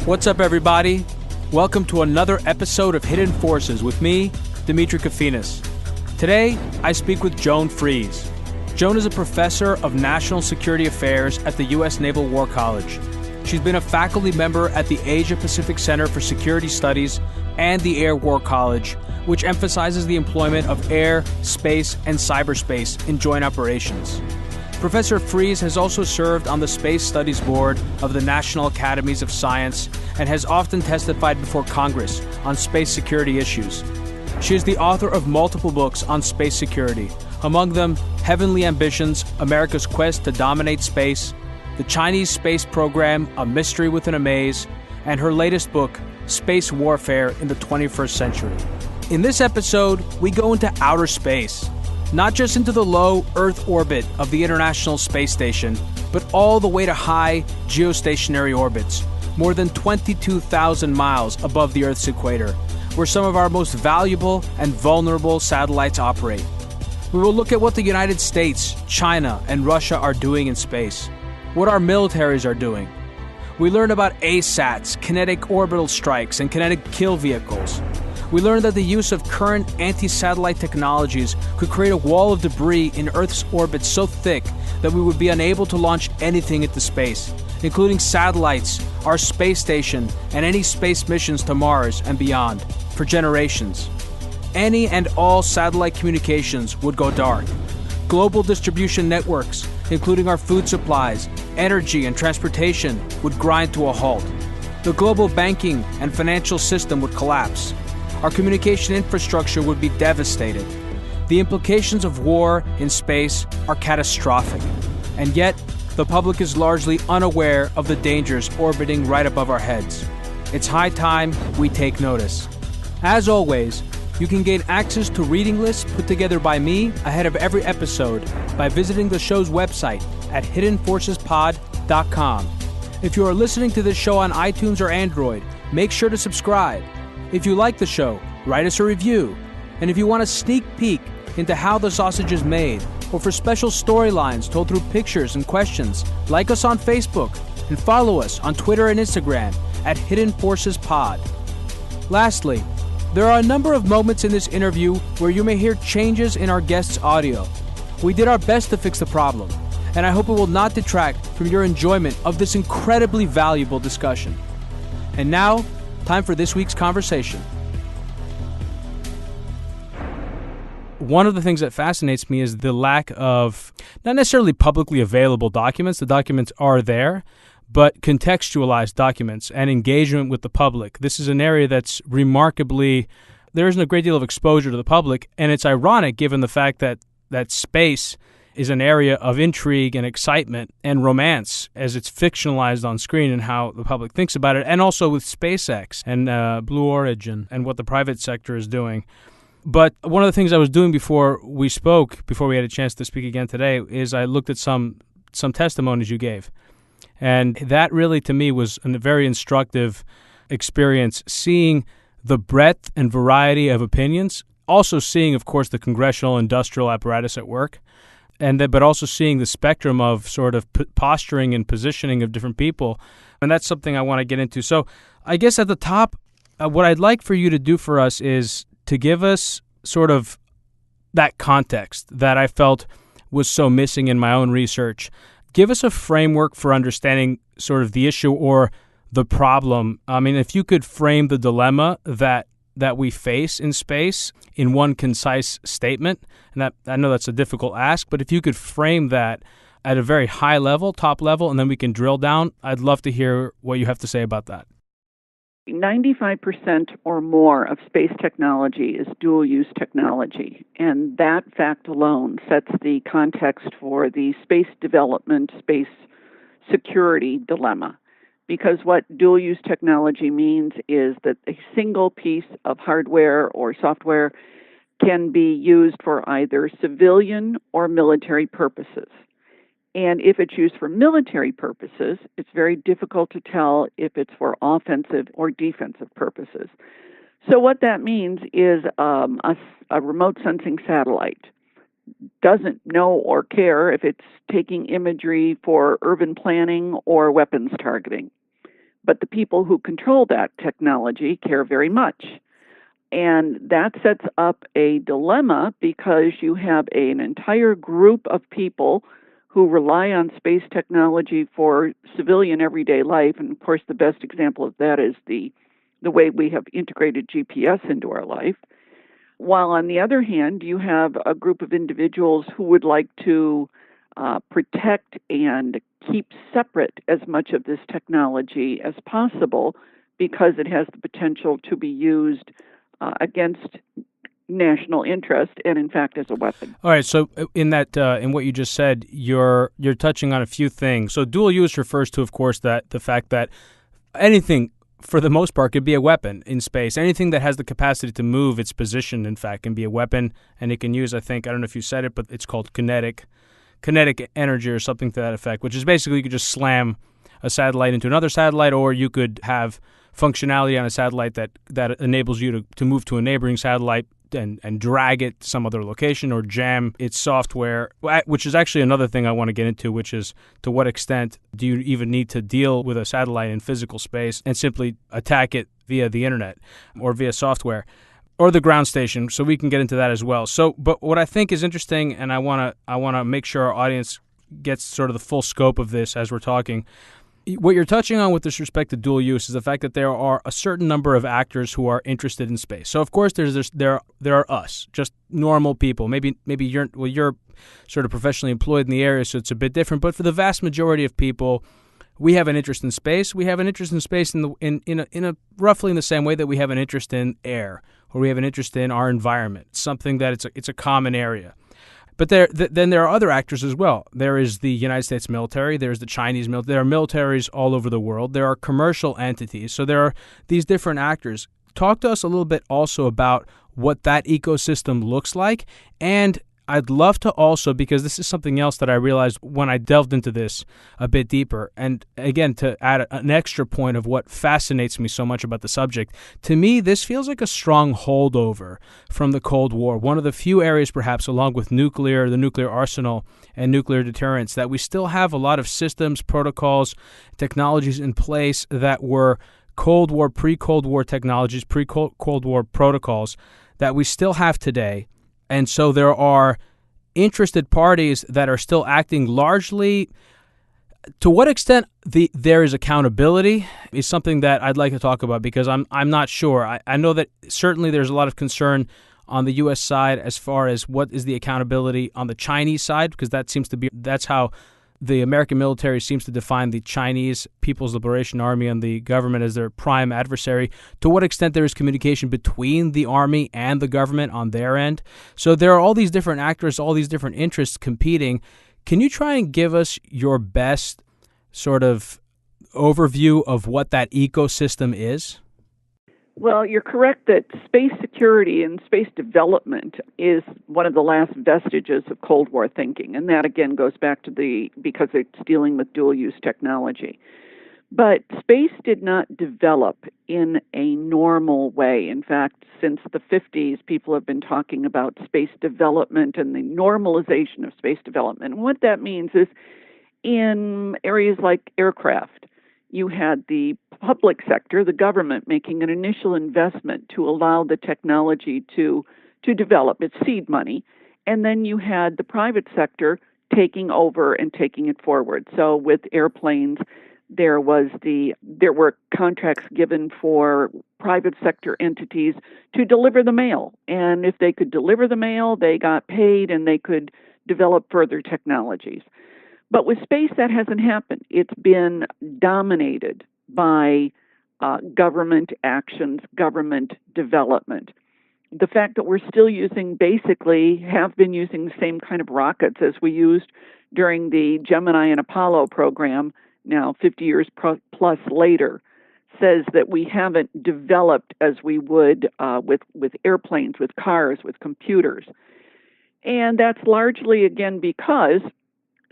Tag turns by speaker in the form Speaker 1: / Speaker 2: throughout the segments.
Speaker 1: What's up, everybody? Welcome to another episode of Hidden Forces with me, Demetri Kofinas. Today, I speak with Joan Freese. Joan is a professor of national security affairs at the U.S. Naval War College. She's been a faculty member at the Asia-Pacific Center for Security Studies and the Air War College, which emphasizes the employment of air, space, and cyberspace in joint operations. Professor Freese has also served on the Space Studies Board of the National Academies of Science and has often testified before Congress on space security issues. She is the author of multiple books on space security, among them Heavenly Ambitions, America's Quest to Dominate Space, The Chinese Space Program, A Mystery Within a Maze, and her latest book, Space Warfare in the 21st Century. In this episode, we go into outer space. Not just into the low Earth orbit of the International Space Station, but all the way to high geostationary orbits, more than 22,000 miles above the Earth's equator, where some of our most valuable and vulnerable satellites operate. We will look at what the United States, China, and Russia are doing in space, what our militaries are doing. We learn about ASATs, Kinetic Orbital Strikes, and Kinetic Kill Vehicles. We learned that the use of current anti-satellite technologies could create a wall of debris in Earth's orbit so thick that we would be unable to launch anything into space, including satellites, our space station, and any space missions to Mars and beyond, for generations. Any and all satellite communications would go dark. Global distribution networks, including our food supplies, energy, and transportation, would grind to a halt. The global banking and financial system would collapse. Our communication infrastructure would be devastated. The implications of war in space are catastrophic. And yet, the public is largely unaware of the dangers orbiting right above our heads. It's high time we take notice. As always, you can gain access to reading lists put together by me ahead of every episode by visiting the show's website at hiddenforcespod.com. If you are listening to this show on iTunes or Android, make sure to subscribe. If you like the show, write us a review. And if you want a sneak peek into how the sausage is made, or for special storylines told through pictures and questions, like us on Facebook and follow us on Twitter and Instagram at Hidden Forces Pod. Lastly, there are a number of moments in this interview where you may hear changes in our guest's audio. We did our best to fix the problem, and I hope it will not detract from your enjoyment of this incredibly valuable discussion. And now, time for this week's conversation. One of the things that fascinates me is the lack of, not necessarily publicly available documents. The documents are there, but contextualized documents and engagement with the public. This is an area that's remarkably, there isn't a great deal of exposure to the public, and it's ironic given the fact that space is an area of intrigue and excitement and romance as it's fictionalized on screen and how the public thinks about it, and also with SpaceX and Blue Origin and what the private sector is doing. But one of the things I was doing before we had a chance to speak again today, is I looked at some testimonies you gave. And that really, to me, was a very instructive experience, seeing the breadth and variety of opinions, also seeing, of course, the congressional industrial apparatus at work, but also seeing the spectrum of sort of posturing and positioning of different people. And that's something I want to get into. So I guess at the top, what I'd like for you to do for us is to give us sort of that context that I felt was so missing in my own research. Give us a framework for understanding sort of the issue or the problem. I mean, if you could frame the dilemma that we face in space in one concise statement, and that I know that's a difficult ask, but if you could frame that at a very high level, top level, and then we can drill down, I'd love to hear what you have to say about that.
Speaker 2: 95% or more of space technology is dual-use technology, and that fact alone sets the context for the space development, space security dilemma. Because what dual-use technology means is that a single piece of hardware or software can be used for either civilian or military purposes. And if it's used for military purposes, it's very difficult to tell if it's for offensive or defensive purposes. So what that means is a remote sensing satellite doesn't know or care if it's taking imagery for urban planning or weapons targeting. but the people who control that technology care very much. And that sets up a dilemma because you have an entire group of people who rely on space technology for civilian everyday life. And of course, the best example of that is the way we have integrated GPS into our life. While on the other hand, you have a group of individuals who would like to protect and keep separate as much of this technology as possible because it has the potential to be used against national interest and, in fact, as a weapon.
Speaker 1: All right. So in what you just said, you're touching on a few things. So dual use refers to, of course, that the fact that anything, for the most part, could be a weapon in space. Anything that has the capacity to move its position, in fact, can be a weapon, and it can use, I don't know if you said it, but it's called kinetic energy or something to that effect, which is basically you could just slam a satellite into another satellite, or you could have functionality on a satellite that enables you to move to a neighboring satellite and drag it to some other location, or jam its software, which is actually another thing I want to get into, which is to what extent do you even need to deal with a satellite in physical space and simply attack it via the internet or via software or the ground station. So we can get into that as well. So, but what I think is interesting, and I want to make sure our audience gets sort of the full scope of this as we're talking. What you're touching on with this respect to dual use is the fact that there are a certain number of actors who are interested in space. So, of course, there are us, just normal people. Maybe you're sort of professionally employed in the area, so it's a bit different. But for the vast majority of people, we have an interest in space. We have an interest in space in roughly in the same way that we have an interest in air, or we have an interest in our environment. It's something that it's a common area. But then there are other actors as well. There is the United States military. There's the Chinese military. There are militaries all over the world. There are commercial entities. So there are these different actors. Talk to us a little bit also about what that ecosystem looks like. And I'd love to also, because this is something else that I realized when I delved into this a bit deeper, and again, to add an extra point of what fascinates me so much about the subject, to me, this feels like a strong holdover from the Cold War, one of the few areas perhaps, along with the nuclear arsenal and nuclear deterrence, that we still have a lot of systems, protocols, technologies in place that were Cold War, pre-Cold War technologies, pre-Cold War protocols that we still have today. And so there are interested parties that are still acting largely. To what extent there is accountability is something that I'd like to talk about, because I'm not sure. I know that certainly there's a lot of concern on the U.S. side as far as what is the accountability on the Chinese side, because that's how the American military seems to define the Chinese People's Liberation Army and the government as their prime adversary. To what extent there is communication between the army and the government on their end. So there are all these different actors, all these different interests competing. Can you try and give us your best sort of overview of what that ecosystem is?
Speaker 2: Well, you're correct that space security and space development is one of the last vestiges of Cold War thinking. And that, again, goes back to because it's dealing with dual-use technology. But space did not develop in a normal way. In fact, since the 50s, people have been talking about space development and the normalization of space development. And what that means is in areas like aircraft, you had the public sector, the government, making an initial investment to allow the technology to develop its seed money. And then you had the private sector taking over and taking it forward. So with airplanes, there were contracts given for private sector entities to deliver the mail. And if they could deliver the mail, they got paid and they could develop further technologies. But with space, that hasn't happened. It's been dominated by government actions, government development. The fact that we're still have been using the same kind of rockets as we used during the Gemini and Apollo program, now 50 years plus later, says that we haven't developed as we would with airplanes, with cars, with computers. And that's largely, again, because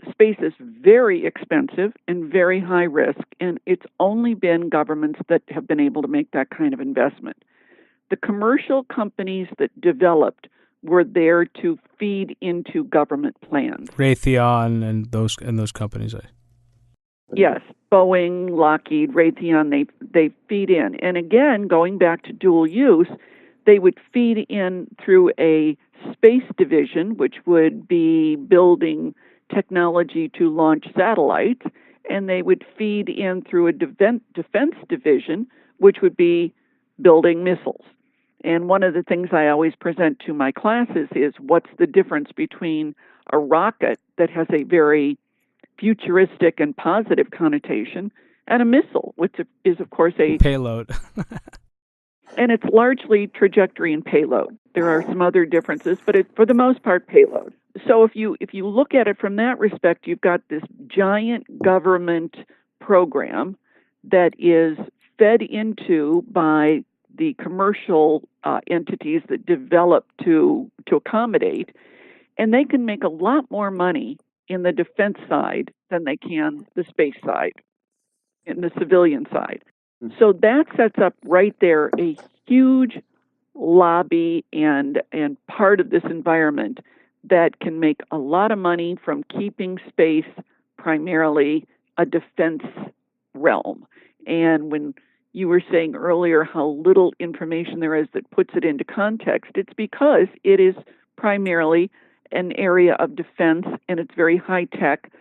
Speaker 2: space is very expensive and very high risk, and it's only been governments that have been able to make that kind of investment. The commercial companies that developed were there to feed into government plans.
Speaker 1: Raytheon and those companies.
Speaker 2: Yes, Boeing, Lockheed, Raytheon, they feed in. And again, going back to dual use, they would feed in through a space division, which would be building technology to launch satellites, and they would feed in through a defense division, which would be building missiles. And one of the things I always present to my classes is what's the difference between a rocket that has a very futuristic and positive connotation and a missile, which is, of course, a
Speaker 1: payload.
Speaker 2: and it's largely trajectory and payload. There are some other differences, but it's for the most part payload. So if you look at it from that respect, you've got this giant government program that is fed into by the commercial entities that develop to accommodate, and they can make a lot more money in the defense side than they can the space side, in the civilian side. So that sets up right there a huge lobby and part of this environment that can make a lot of money from keeping space primarily a defense realm. And when you were saying earlier how little information there is that puts it into context, it's because it is primarily an area of defense and it's very high tech.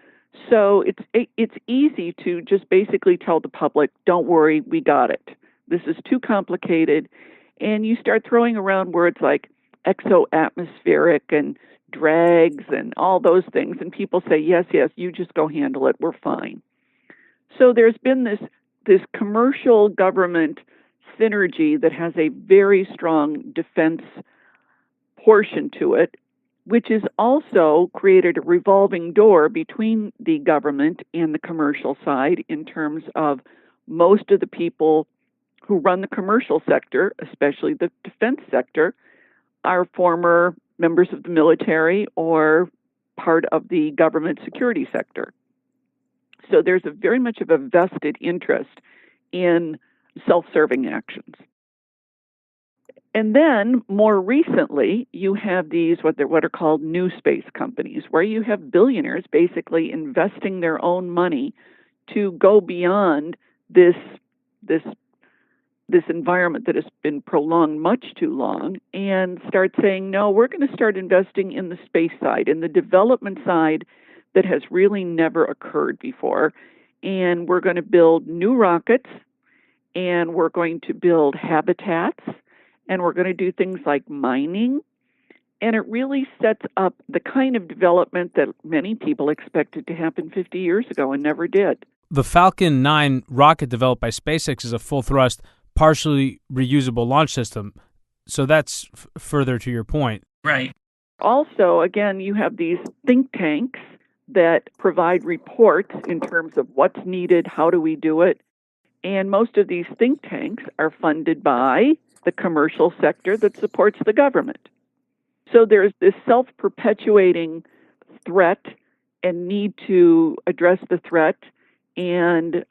Speaker 2: So it's easy to just basically tell the public, don't worry, we got it. This is too complicated. And you start throwing around words like exo-atmospheric and drags and all those things. And people say, yes, you just go handle it. We're fine. So there's been this commercial government synergy that has a very strong defense portion to it, which has also created a revolving door between the government and the commercial side in terms of most of the people who run the commercial sector, especially the defense sector, are former members of the military or part of the government security sector. So there's a very much of a vested interest in self-serving actions. And then more recently, you have these what are called new space companies, where you have billionaires basically investing their own money to go beyond this environment that has been prolonged much too long and start saying, no, we're going to start investing in the space side, in the development side that has really never occurred before. And we're going to build new rockets, and we're going to build habitats, and we're going to do things like mining. And it really sets up the kind of development that many people expected to happen 50 years ago and never did.
Speaker 1: The Falcon 9 rocket developed by SpaceX is a full-thrust, partially reusable launch system. So that's further to your point.
Speaker 2: Right. Also, again, you have these think tanks that provide reports in terms of what's needed, how do we do it. And most of these think tanks are funded by the commercial sector that supports the government. So there's this self-perpetuating threat and need to address the threat, and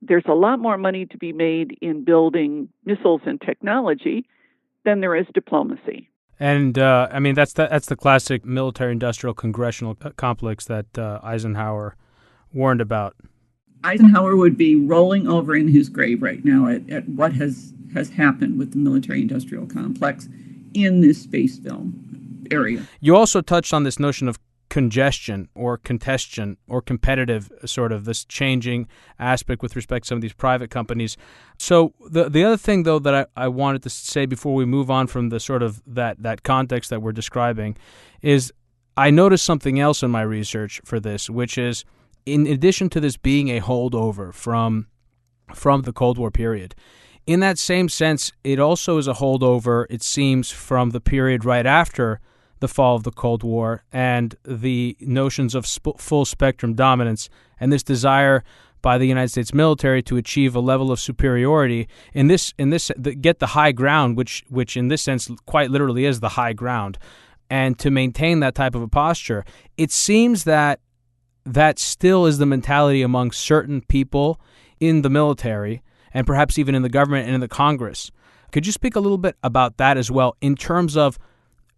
Speaker 2: there's a lot more money to be made in building missiles and technology than there is diplomacy.
Speaker 1: And I mean that's the classic military-industrial congressional complex that Eisenhower warned about.
Speaker 3: Eisenhower would be rolling over in his grave right now at what has happened with the military-industrial complex in this space film area.
Speaker 1: You also touched on this notion of congestion or congestion or competitive sort of this changing aspect with respect to some of these private companies. So the other thing, though, that I wanted to say before we move on from the sort of that context that we're describing is I noticed something else in my research for this, which is in addition to this being a holdover from the Cold War period, in that same sense, it also is a holdover, it seems, from the period right after the fall of the Cold War and the notions of full spectrum dominance and this desire by the United States military to achieve a level of superiority get the high ground, which in this sense quite literally is the high ground, and to maintain that type of a posture. It seems that still is the mentality among certain people in the military and perhaps even in the government and in the Congress. Could you speak a little bit about that as well in terms of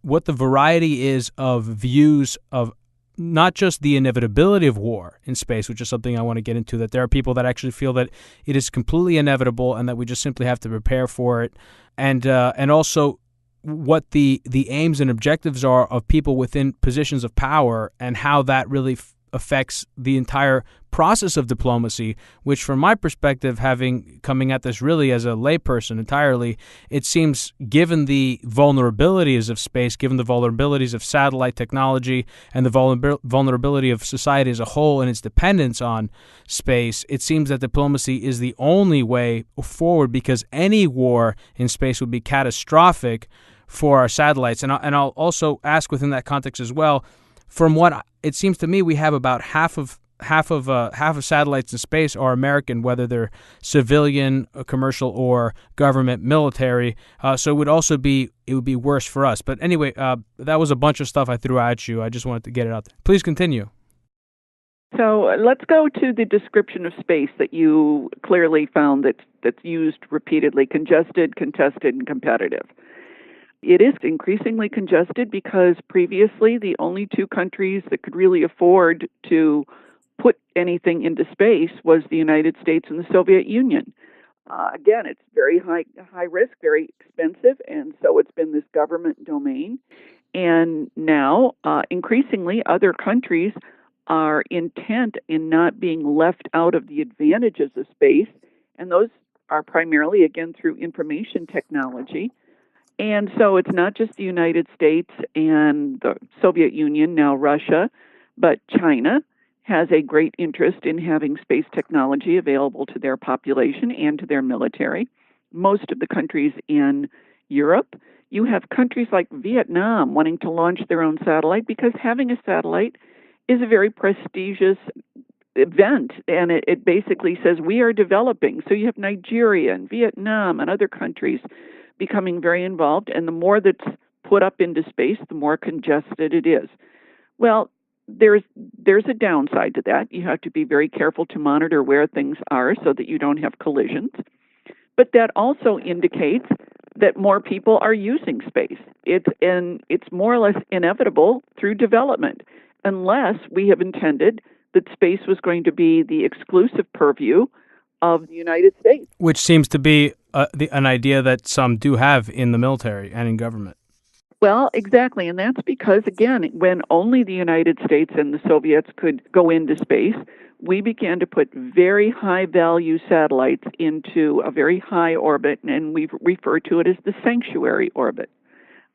Speaker 1: what the variety is of views of not just the inevitability of war in space, which is something I want to get into, that there are people that actually feel that it is completely inevitable and that we just simply have to prepare for it, and also what the aims and objectives are of people within positions of power and how that really affects the entire process of diplomacy, which from my perspective, coming at this really as a layperson entirely, it seems, given the vulnerabilities of space, given the vulnerabilities of satellite technology and the vulnerability of society as a whole and its dependence on space, it seems that diplomacy is the only way forward, because any war in space would be catastrophic for our satellites. And I'll also ask within that context as well, from what it seems to me, we have about half of satellites in space are American, whether they're civilian, commercial, or government, military. So it would be worse for us. But anyway, that was a bunch of stuff I threw at you. I just wanted to get it out there. Please continue.
Speaker 2: So let's go to the description of space that you clearly found that's used repeatedly: congested, contested, and competitive. It is increasingly congested because previously the only two countries that could really afford to put anything into space was the United States and the Soviet Union. Again, it's very high risk, very expensive, and so it's been this government domain. And now, increasingly, other countries are intent in not being left out of the advantages of space, and those are primarily, again, through information technology. And so it's not just the United States and the Soviet Union, now Russia, but China has a great interest in having space technology available to their population and to their military. Most of the countries in Europe, you have countries like Vietnam wanting to launch their own satellite, because having a satellite is a very prestigious event, and it basically says we are developing. So you have Nigeria and Vietnam and other countries becoming very involved, and the more that's put up into space, the more congested it is. Well, there's a downside to that. You have to be very careful to monitor where things are so that you don't have collisions. But that also indicates that more people are using space. It's more or less inevitable through development, unless we have intended that space was going to be the exclusive purview of the United States.
Speaker 1: Which seems to be an idea that some do have in the military and in government.
Speaker 2: Well, exactly. And that's because, again, when only the United States and the Soviets could go into space, we began to put very high-value satellites into a very high orbit, and we refer to it as the sanctuary orbit.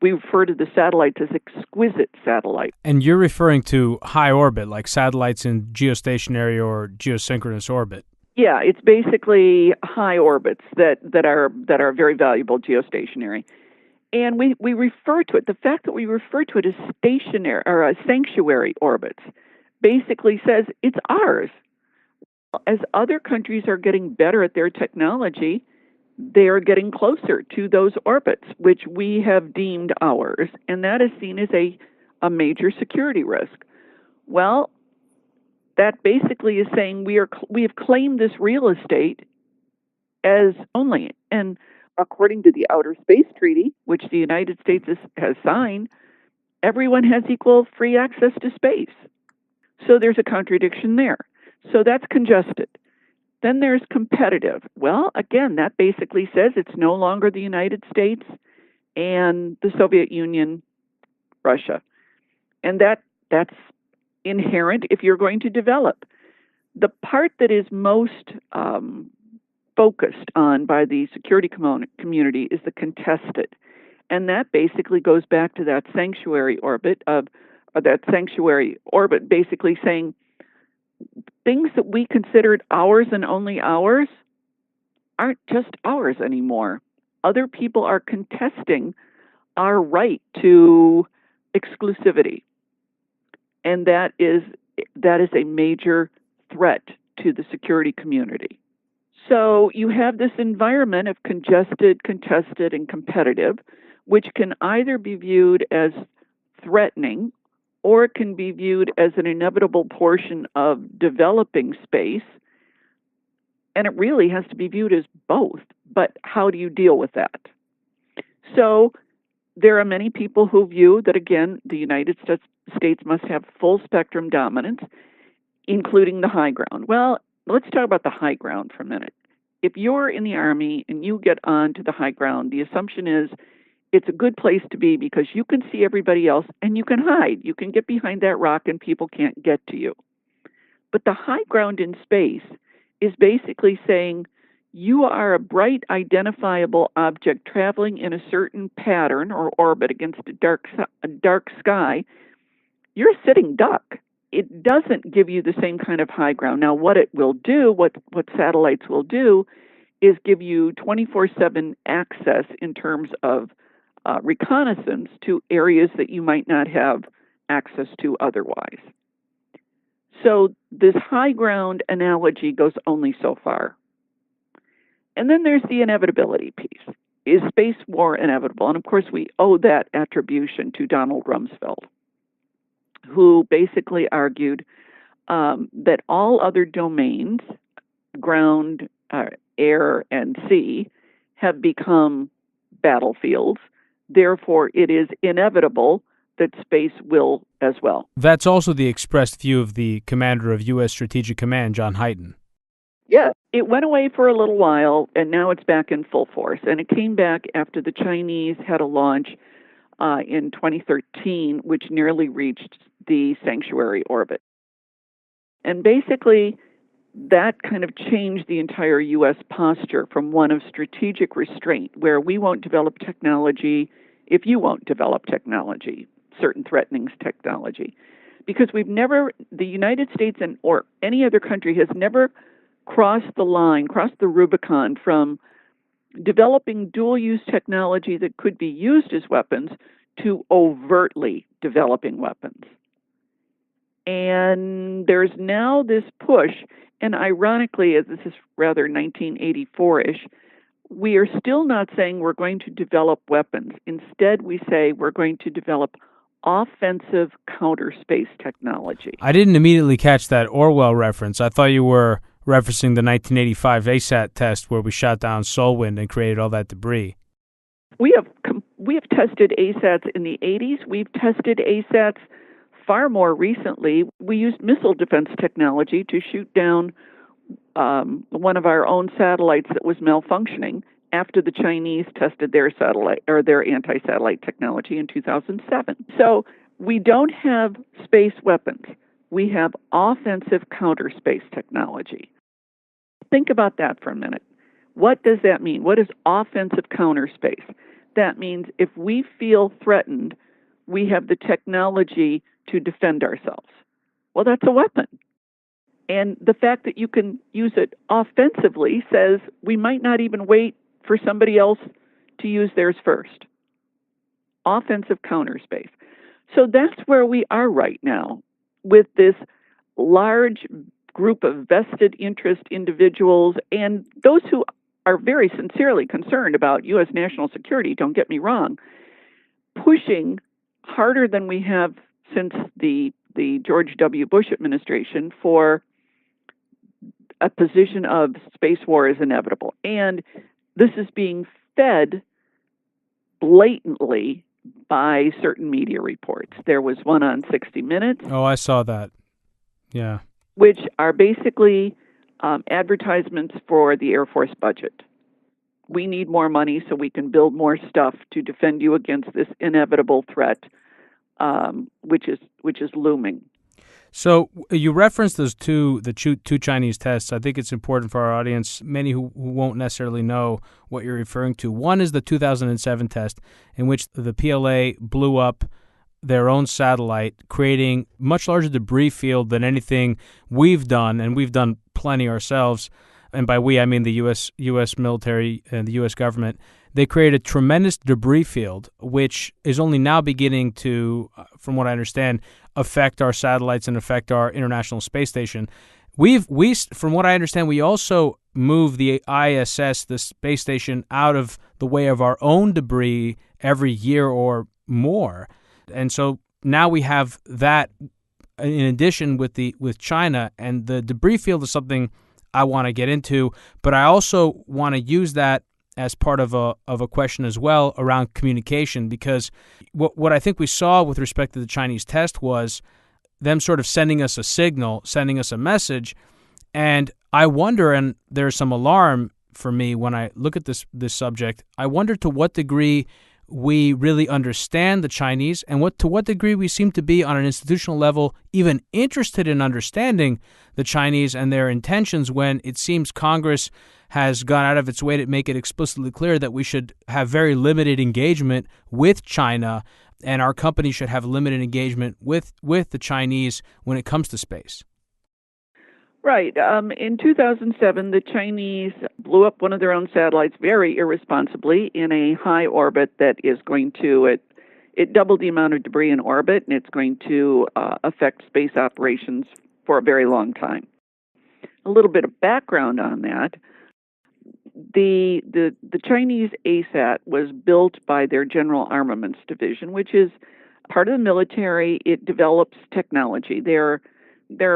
Speaker 2: We refer to the satellites as exquisite satellites.
Speaker 1: And you're referring to high orbit, like satellites in geostationary or geosynchronous orbit.
Speaker 2: Yeah, it's basically high orbits that are very valuable geostationary. And we refer to it, the fact that we refer to it as stationary or sanctuary orbits basically says it's ours. As other countries are getting better at their technology, they are getting closer to those orbits, which we have deemed ours, and that is seen as a major security risk. Well, that basically is saying we have claimed this real estate as only. And according to the Outer Space Treaty, which the United States has signed, everyone has equal free access to space. So there's a contradiction there. So that's congested. Then there's competitive. Well, again, that basically says it's no longer the United States and the Soviet Union, Russia. And that's inherent if you're going to develop. The part that is most focused on by the security community is the contested. And that basically goes back to that sanctuary orbit basically saying things that we considered ours and only ours aren't just ours anymore. Other people are contesting our right to exclusivity. And that is a major threat to the security community. So you have this environment of congested, contested, and competitive, which can either be viewed as threatening or it can be viewed as an inevitable portion of developing space. And it really has to be viewed as both. But how do you deal with that? So there are many people who view that, again, the United States must have full spectrum dominance, including the high ground. Well, let's talk about the high ground for a minute. If you're in the Army and you get onto the high ground, the assumption is it's a good place to be because you can see everybody else and you can hide. You can get behind that rock and people can't get to you. But the high ground in space is basically saying you are a bright, identifiable object traveling in a certain pattern or orbit against a dark sky. You're a sitting duck. It doesn't give you the same kind of high ground. Now, what it will do, what satellites will do, is give you 24/7 access in terms of reconnaissance to areas that you might not have access to otherwise. So this high ground analogy goes only so far. And then there's the inevitability piece. Is space war inevitable? And of course, we owe that attribution to Donald Rumsfeld, who basically argued that all other domains, ground, air, and sea, have become battlefields. Therefore, it is inevitable that space will as well.
Speaker 1: That's also the expressed view of the commander of U.S. Strategic Command, John Hyten.
Speaker 2: Yes, it went away for a little while, and now it's back in full force. And it came back after the Chinese had a launch in 2013, which nearly reached the sanctuary orbit. And basically, that kind of changed the entire U.S. posture from one of strategic restraint, where we won't develop technology if you won't develop technology, certain threatening technology. Because the United States or any other country has never crossed the Rubicon from developing dual-use technology that could be used as weapons to overtly developing weapons. And there's now this push, and ironically, as this is rather 1984-ish, we are still not saying we're going to develop weapons. Instead, we say we're going to develop offensive counter space technology.
Speaker 1: I didn't immediately catch that Orwell reference. I thought you were referencing the 1985 ASAT test where we shot down Solwind and created all that debris.
Speaker 2: We have tested ASATs in the 80s. We've tested ASATs far more recently. We used missile defense technology to shoot down one of our own satellites that was malfunctioning after the Chinese tested their satellite or their anti-satellite technology in 2007. So we don't have space weapons. We have offensive counter space technology. Think about that for a minute. What does that mean? What is offensive counter space? That means if we feel threatened, we have the technology to defend ourselves. Well, that's a weapon. And the fact that you can use it offensively says we might not even wait for somebody else to use theirs first. Offensive counter space. So that's where we are right now with this large group of vested interest individuals and those who are very sincerely concerned about U.S. national security, don't get me wrong, pushing harder than we have since the George W. Bush administration for a position of space war is inevitable. And this is being fed blatantly by certain media reports. There was one on 60 Minutes.
Speaker 1: Oh, I saw that. Yeah.
Speaker 2: Which are basically advertisements for the Air Force budget. We need more money so we can build more stuff to defend you against this inevitable threat, which is looming.
Speaker 1: So you referenced the two Chinese tests. I think it's important for our audience, many who won't necessarily know what you're referring to. One is the 2007 test in which the PLA blew up their own satellite, creating much larger debris field than anything we've done, and we've done plenty ourselves. And by we, I mean the U.S. military and the U.S. government. They created a tremendous debris field, which is only now beginning to, from what I understand, affect our satellites and affect our International Space Station. From what I understand, we also move the ISS, the space station, out of the way of our own debris every year or more. And so now we have that in addition with China, and the debris field is something I want to get into, but I also want to use that as part of a question as well around communication, because what I think we saw with respect to the Chinese test was them sort of sending us a signal, sending us a message, and I wonder, and there's some alarm for me when I look at this subject, I wonder to what degree we really understand the Chinese and to what degree we seem to be on an institutional level even interested in understanding the Chinese and their intentions, when it seems Congress has gone out of its way to make it explicitly clear that we should have very limited engagement with China and our company should have limited engagement with the Chinese when it comes to space.
Speaker 2: Right. In 2007, the Chinese blew up one of their own satellites very irresponsibly in a high orbit that is going to, it doubled the amount of debris in orbit, and it's going to affect space operations for a very long time. A little bit of background on that. The Chinese ASAT was built by their General Armaments Division, which is part of the military. It develops technology. They're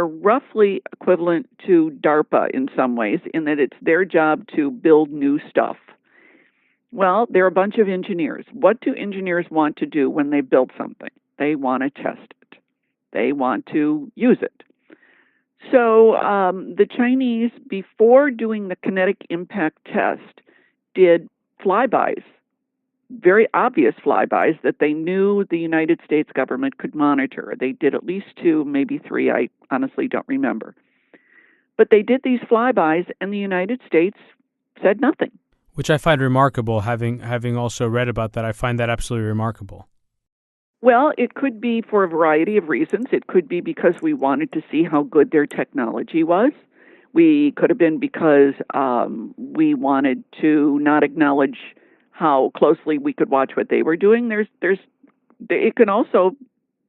Speaker 2: roughly equivalent to DARPA in some ways, in that it's their job to build new stuff. Well, they're a bunch of engineers. What do engineers want to do when they build something? They want to test it. They want to use it. So the Chinese, before doing the kinetic impact test, did flybys, very obvious flybys that they knew the United States government could monitor. They did at least 2, maybe 3, I honestly don't remember. But they did these flybys, and the United States said nothing.
Speaker 1: Which I find remarkable, having also read about that. I find that absolutely remarkable.
Speaker 2: Well, it could be for a variety of reasons. It could be because we wanted to see how good their technology was. We could have been because we wanted to not acknowledge how closely we could watch what they were doing. It can also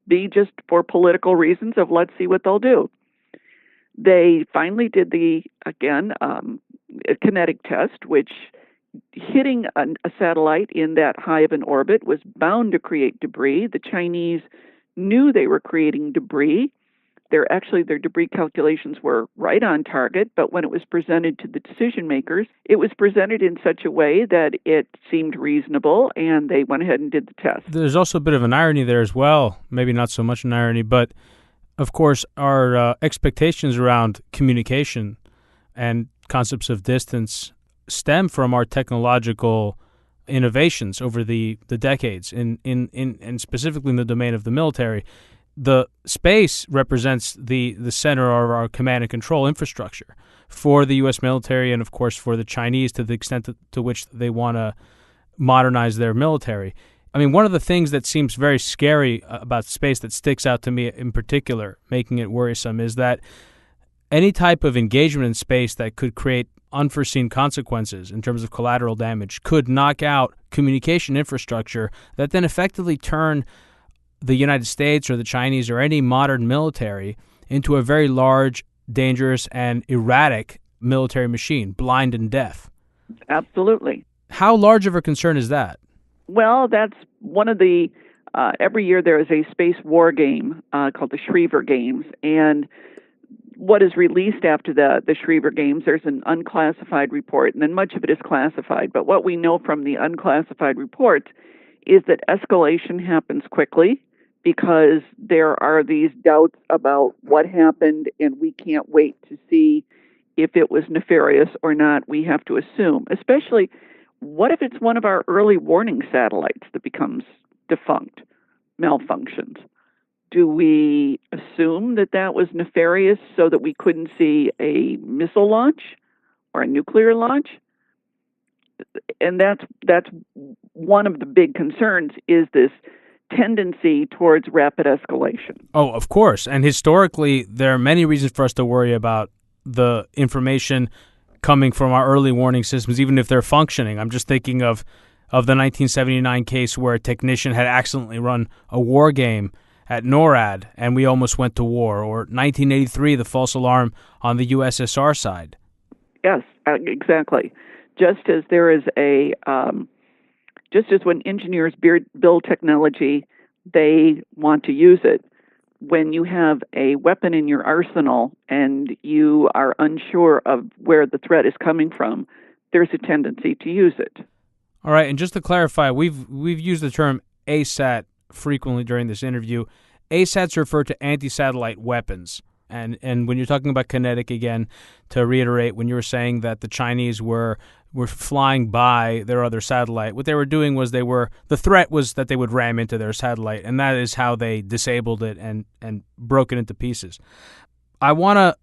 Speaker 2: be just for political reasons of let's see what they'll do. They finally did a kinetic test, which hitting a satellite in that high of an orbit was bound to create debris. The Chinese knew they were creating debris. Their debris calculations were right on target, but when it was presented to the decision makers, it was presented in such a way that it seemed reasonable, and they went ahead and did the test.
Speaker 1: There's also a bit of an irony there as well, maybe not so much an irony, but of course our expectations around communication and concepts of distance stem from our technological innovations over the decades, in specifically in the domain of the military. The space represents the center of our command and control infrastructure for the U.S. military and, of course, for the Chinese to the extent to which they want to modernize their military. I mean, one of the things that seems very scary about space that sticks out to me in particular, making it worrisome, is that any type of engagement in space that could create unforeseen consequences in terms of collateral damage could knock out communication infrastructure that then effectively turn the United States or the Chinese or any modern military into a very large, dangerous, and erratic military machine, blind and deaf.
Speaker 2: Absolutely.
Speaker 1: How large of a concern is that?
Speaker 2: Well, that's one of the, every year there is a space war game called the Schriever Games, and what is released after the Schriever Games, there's an unclassified report, and then much of it is classified. But what we know from the unclassified reports is that escalation happens quickly because there are these doubts about what happened, and we can't wait to see if it was nefarious or not. We have to assume, especially, what if it's one of our early warning satellites that becomes defunct, malfunctions? Do we assume that was nefarious so that we couldn't see a missile launch or a nuclear launch? And that's one of the big concerns, is this tendency towards rapid escalation.
Speaker 1: Oh, of course. And historically, there are many reasons for us to worry about the information coming from our early warning systems, even if they're functioning. I'm just thinking of the 1979 case where a technician had accidentally run a war game at NORAD, and we almost went to war, or 1983, the false alarm on the USSR side.
Speaker 2: Yes, exactly. Just as there is just as when engineers build technology, they want to use it. When you have a weapon in your arsenal and you are unsure of where the threat is coming from, there's a tendency to use it.
Speaker 1: All right, and just to clarify, we've used the term ASAT frequently during this interview. ASATs refer to anti-satellite weapons. And when you're talking about kinetic, again, to reiterate, when you were saying that the Chinese were flying by their other satellite, what they were doing was the threat was that they would ram into their satellite, and that is how they disabled it and broke it into pieces. I want to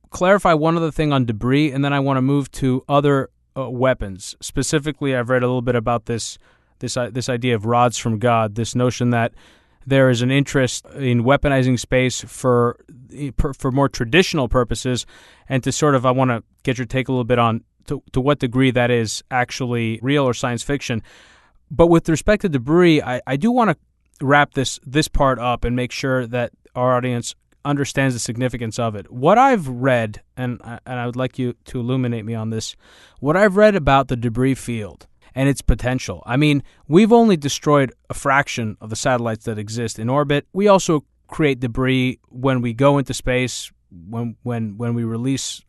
Speaker 1: clarify one other thing on debris, and then I want to move to other weapons. Specifically, I've read a little bit about this idea of rods from God, this notion that there is an interest in weaponizing space for more traditional purposes, and to sort of, I want to get your take a little bit on to what degree that is actually real or science fiction. But with respect to debris, I do want to wrap this part up and make sure that our audience understands the significance of it. What I've read, and I would like you to illuminate me on this, what I've read about the debris field and its potential. I mean, we've only destroyed a fraction of the satellites that exist in orbit. We also create debris when we go into space, when we release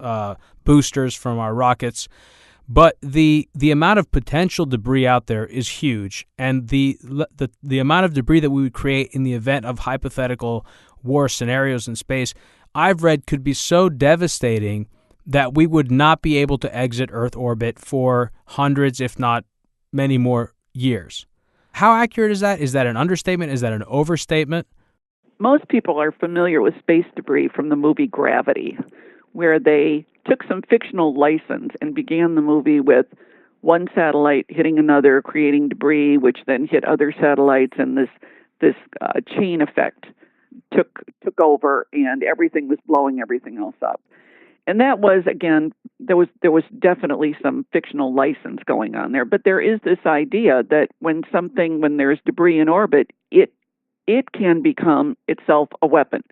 Speaker 1: boosters from our rockets. But the amount of potential debris out there is huge, and the amount of debris that we would create in the event of hypothetical war scenarios in space, I've read, could be so devastating that we would not be able to exit Earth orbit for hundreds, if not many more years. How accurate is that? Is that an understatement? Is that an overstatement?
Speaker 2: Most people are familiar with space debris from the movie Gravity, where they took some fictional license and began the movie with one satellite hitting another, creating debris, which then hit other satellites, and this chain effect took over, and everything was blowing everything else up. And that was, again, there was definitely some fictional license going on there. But there is this idea that when there's debris in orbit, it can become itself a weapon.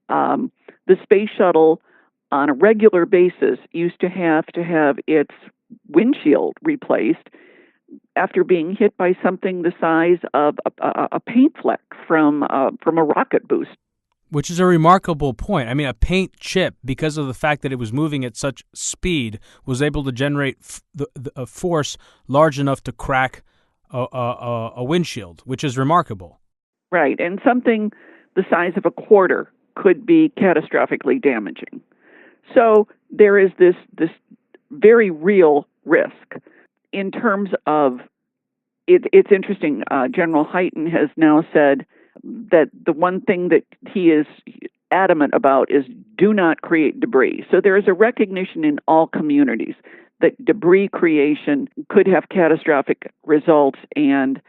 Speaker 2: The space shuttle, on a regular basis, used to have its windshield replaced after being hit by something the size of a paint fleck from a rocket boost.
Speaker 1: Which is a remarkable point. I mean, a paint chip, because of the fact that it was moving at such speed, was able to generate a force large enough to crack a windshield, which is remarkable.
Speaker 2: Right, and something the size of a quarter could be catastrophically damaging. So there is this very real risk. In terms of, it's interesting, General Hyten has now said that the one thing that he is adamant about is do not create debris. So there is a recognition in all communities that debris creation could have catastrophic results and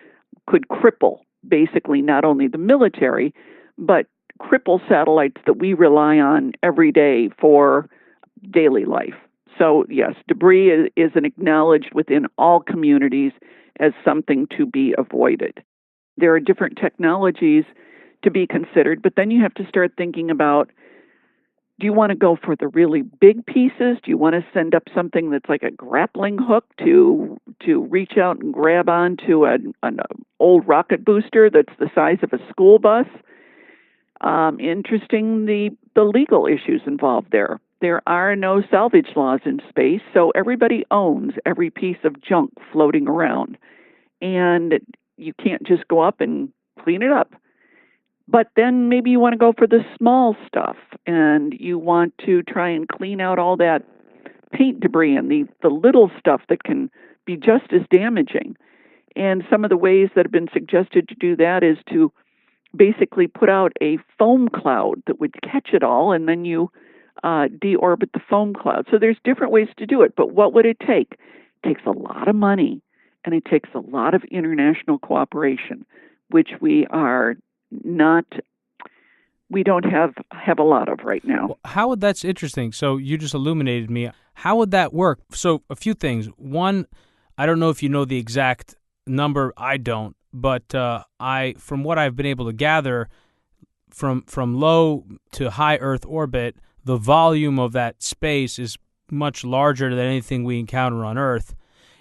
Speaker 2: could cripple basically not only the military, but cripple satellites that we rely on every day for daily life. So yes, debris is an acknowledged within all communities as something to be avoided. There are different technologies to be considered, but then you have to start thinking about, do you want to go for the really big pieces? Do you want to send up something that's like a grappling hook to reach out and grab onto an old rocket booster that's the size of a school bus? Interesting, the legal issues involved there. There are no salvage laws in space, so everybody owns every piece of junk floating around. And you can't just go up and clean it up. But then maybe you want to go for the small stuff, and you want to try and clean out all that paint debris and the little stuff that can be just as damaging. And some of the ways that have been suggested to do that is to basically put out a foam cloud that would catch it all, and then you deorbit the foam cloud. So there's different ways to do it, but what would it take? It takes a lot of money, and it takes a lot of international cooperation, which we don't have a lot of right now.
Speaker 1: Well, that's interesting. So you just illuminated me. How would that work? So a few things. One, I don't know if you know the exact number. I don't, but from what I've been able to gather, from low to high Earth orbit, the volume of that space is much larger than anything we encounter on Earth.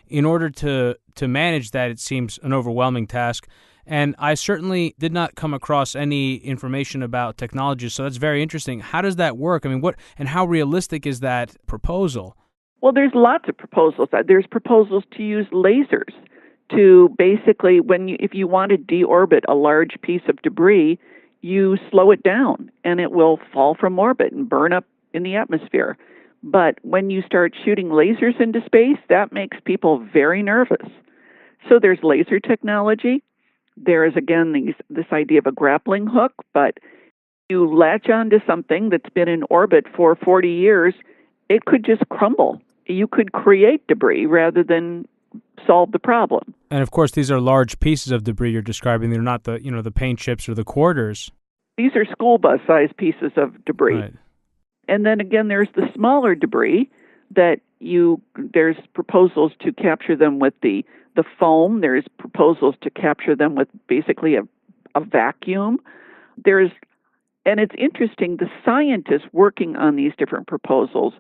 Speaker 1: In order to manage that, it seems an overwhelming task. And I certainly did not come across any information about technology, so that's very interesting. How does that work? I mean, how realistic is that proposal?
Speaker 2: Well, there's lots of proposals. There's proposals to use lasers to basically, if you want to deorbit a large piece of debris, you slow it down and it will fall from orbit and burn up in the atmosphere. But when you start shooting lasers into space, that makes people very nervous. So there's laser technology. There is, again, this idea of a grappling hook, but you latch onto something that's been in orbit for 40 years, it could just crumble. You could create debris rather than solve the problem.
Speaker 1: And of course, these are large pieces of debris you're describing. They're not the paint chips or the quarters.
Speaker 2: These are school bus-sized pieces of debris.
Speaker 1: Right.
Speaker 2: And then again, there's the smaller debris that there's proposals to capture them with the foam. There's proposals to capture them with basically a vacuum. And it's interesting, the scientists working on these different proposals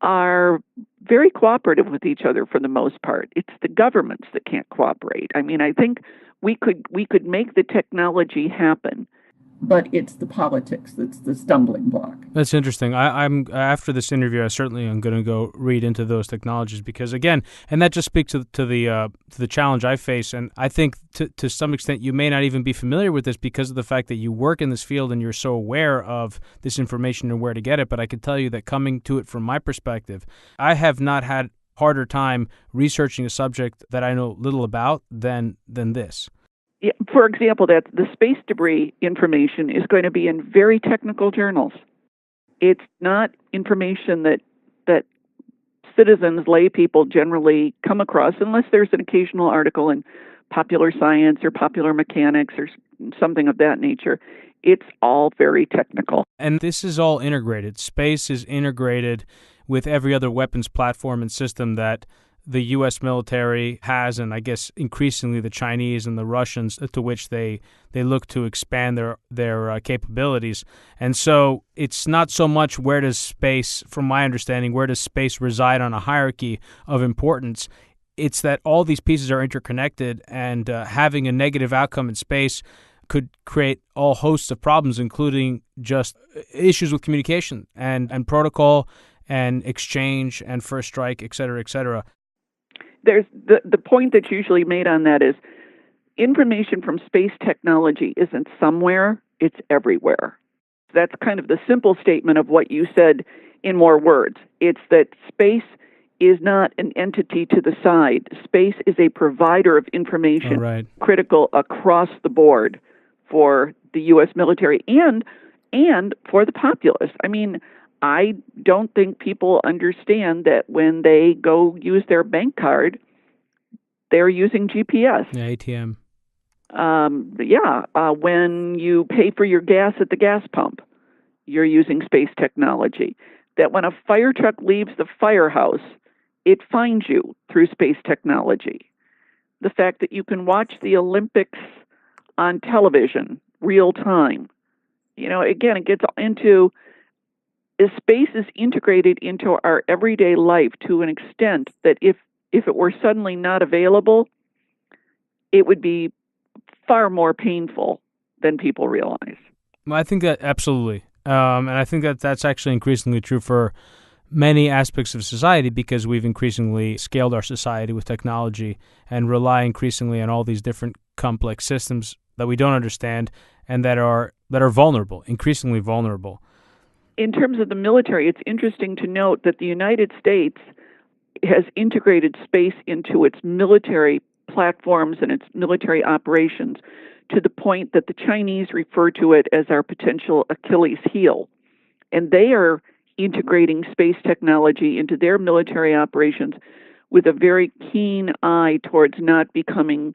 Speaker 2: are very cooperative with each other for the most part. It's the governments that can't cooperate. I mean, I think we could make the technology happen,
Speaker 3: but it's the politics that's the stumbling block.
Speaker 1: That's interesting. I'm after this interview, I certainly am going to go read into those technologies because, again, and that just speaks to the challenge I face. And I think to some extent you may not even be familiar with this because of the fact that you work in this field and you're so aware of this information and where to get it. But I can tell you that coming to it from my perspective, I have not had harder time researching a subject that I know little about than this.
Speaker 2: Yeah, for example, that the space debris information is going to be in very technical journals. It's not information that citizens, lay people generally come across unless there's an occasional article in Popular Science or Popular Mechanics or something of that nature. It's all very technical.
Speaker 1: And this is all integrated. Space is integrated with every other weapons platform and system that the U.S. military has, and I guess increasingly the Chinese and the Russians, to which they look to expand their capabilities. And so it's not so much where does space, from my understanding, where does space reside on a hierarchy of importance. It's that all these pieces are interconnected, and having a negative outcome in space could create all hosts of problems, including just issues with communication and protocol and exchange and first strike, et cetera, et cetera.
Speaker 2: There's the point that's usually made on that is information from space technology isn't somewhere, it's everywhere. That's kind of the simple statement of what you said in more words. It's that space is not an entity to the side. Space is a provider of information critical across the board for the U.S. military and for the populace. I mean, I don't think people understand that when they go use their bank card, they're using GPS.
Speaker 1: Yeah,
Speaker 2: ATM. When you pay for your gas at the gas pump, you're using space technology. That when a fire truck leaves the firehouse, it finds you through space technology. The fact that you can watch the Olympics on television, real time. Again, it gets into space is integrated into our everyday life to an extent that if it were suddenly not available, it would be far more painful than people realize.
Speaker 1: Well, I think that absolutely. And I think that that's actually increasingly true for many aspects of society because we've increasingly scaled our society with technology and rely increasingly on all these different complex systems that we don't understand and that are vulnerable, increasingly vulnerable.
Speaker 2: In terms of the military, it's interesting to note that the United States has integrated space into its military platforms and its military operations to the point that the Chinese refer to it as our potential Achilles heel. And they are integrating space technology into their military operations with a very keen eye towards not becoming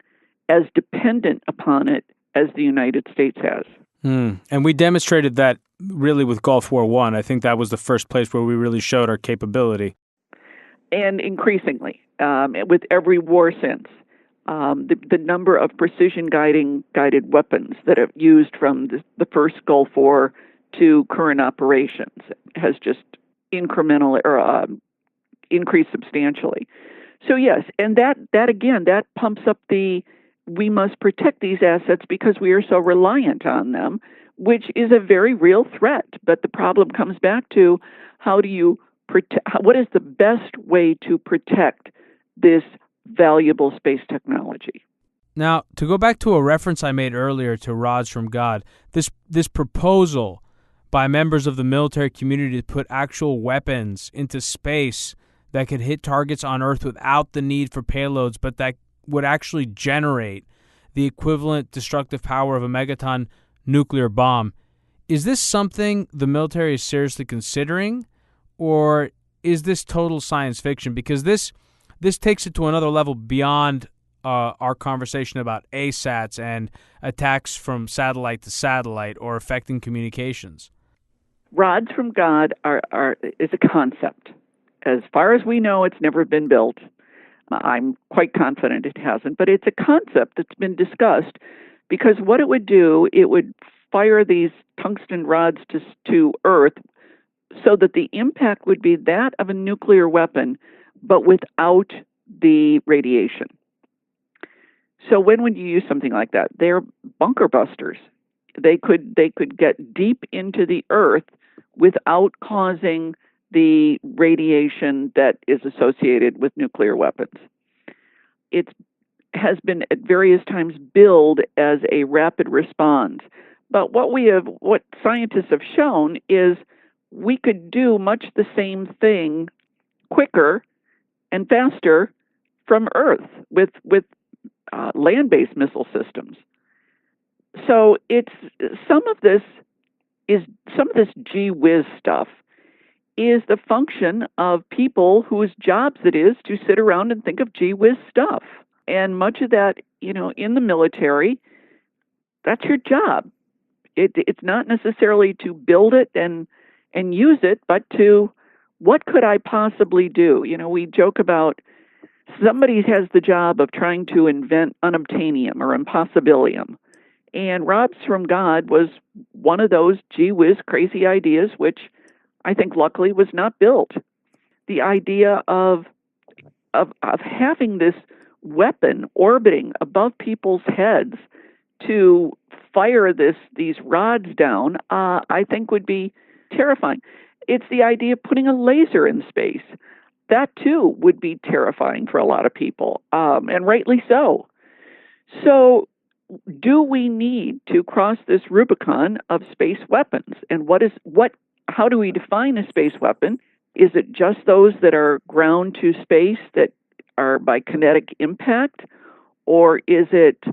Speaker 2: as dependent upon it as the United States has.
Speaker 1: And we demonstrated that really with Gulf War I. I think that was the first place where we really showed our capability.
Speaker 2: And increasingly, with every war since, the number of precision-guided weapons that have used from the first Gulf War to current operations has just incrementally or increased substantially. So yes, and that again, that pumps up we must protect these assets because we are so reliant on them, which is a very real threat. But the problem comes back to how do you what is the best way to protect this valuable space technology?
Speaker 1: Now, to go back to a reference I made earlier to rods from God, this proposal by members of the military community to put actual weapons into space that could hit targets on Earth without the need for payloads, but that would actually generate the equivalent destructive power of a megaton nuclear bomb. Is this something the military is seriously considering, or is this total science fiction? Because this takes it to another level beyond our conversation about ASATs and attacks from satellite to satellite or affecting communications.
Speaker 2: Rods from God is a concept. As far as we know, it's never been built. I'm quite confident it hasn't, but it's a concept that's been discussed, because what it would do, it would fire these tungsten rods to Earth so that the impact would be that of a nuclear weapon, but without the radiation. So when would you use something like that? They're bunker busters. They could get deep into the Earth without causing the radiation that is associated with nuclear weapons. It has been at various times billed as a rapid response. But what scientists have shown is we could do much the same thing quicker and faster from Earth with land-based missile systems. So some of this gee whiz stuff is the function of people whose jobs it is to sit around and think of gee whiz stuff. And much of that, in the military, that's your job. It's not necessarily to build it and use it, but to, what could I possibly do? We joke about somebody has the job of trying to invent unobtainium or impossibilium. And rods from God was one of those gee whiz crazy ideas, which I think luckily was not built. The idea of having this weapon orbiting above people's heads to fire these rods down, I think would be terrifying. It's the idea of putting a laser in space. That too would be terrifying for a lot of people, and rightly so. So, do we need to cross this Rubicon of space weapons? And how do we define a space weapon? Is it just those that are ground to space that are by kinetic impact? Or is it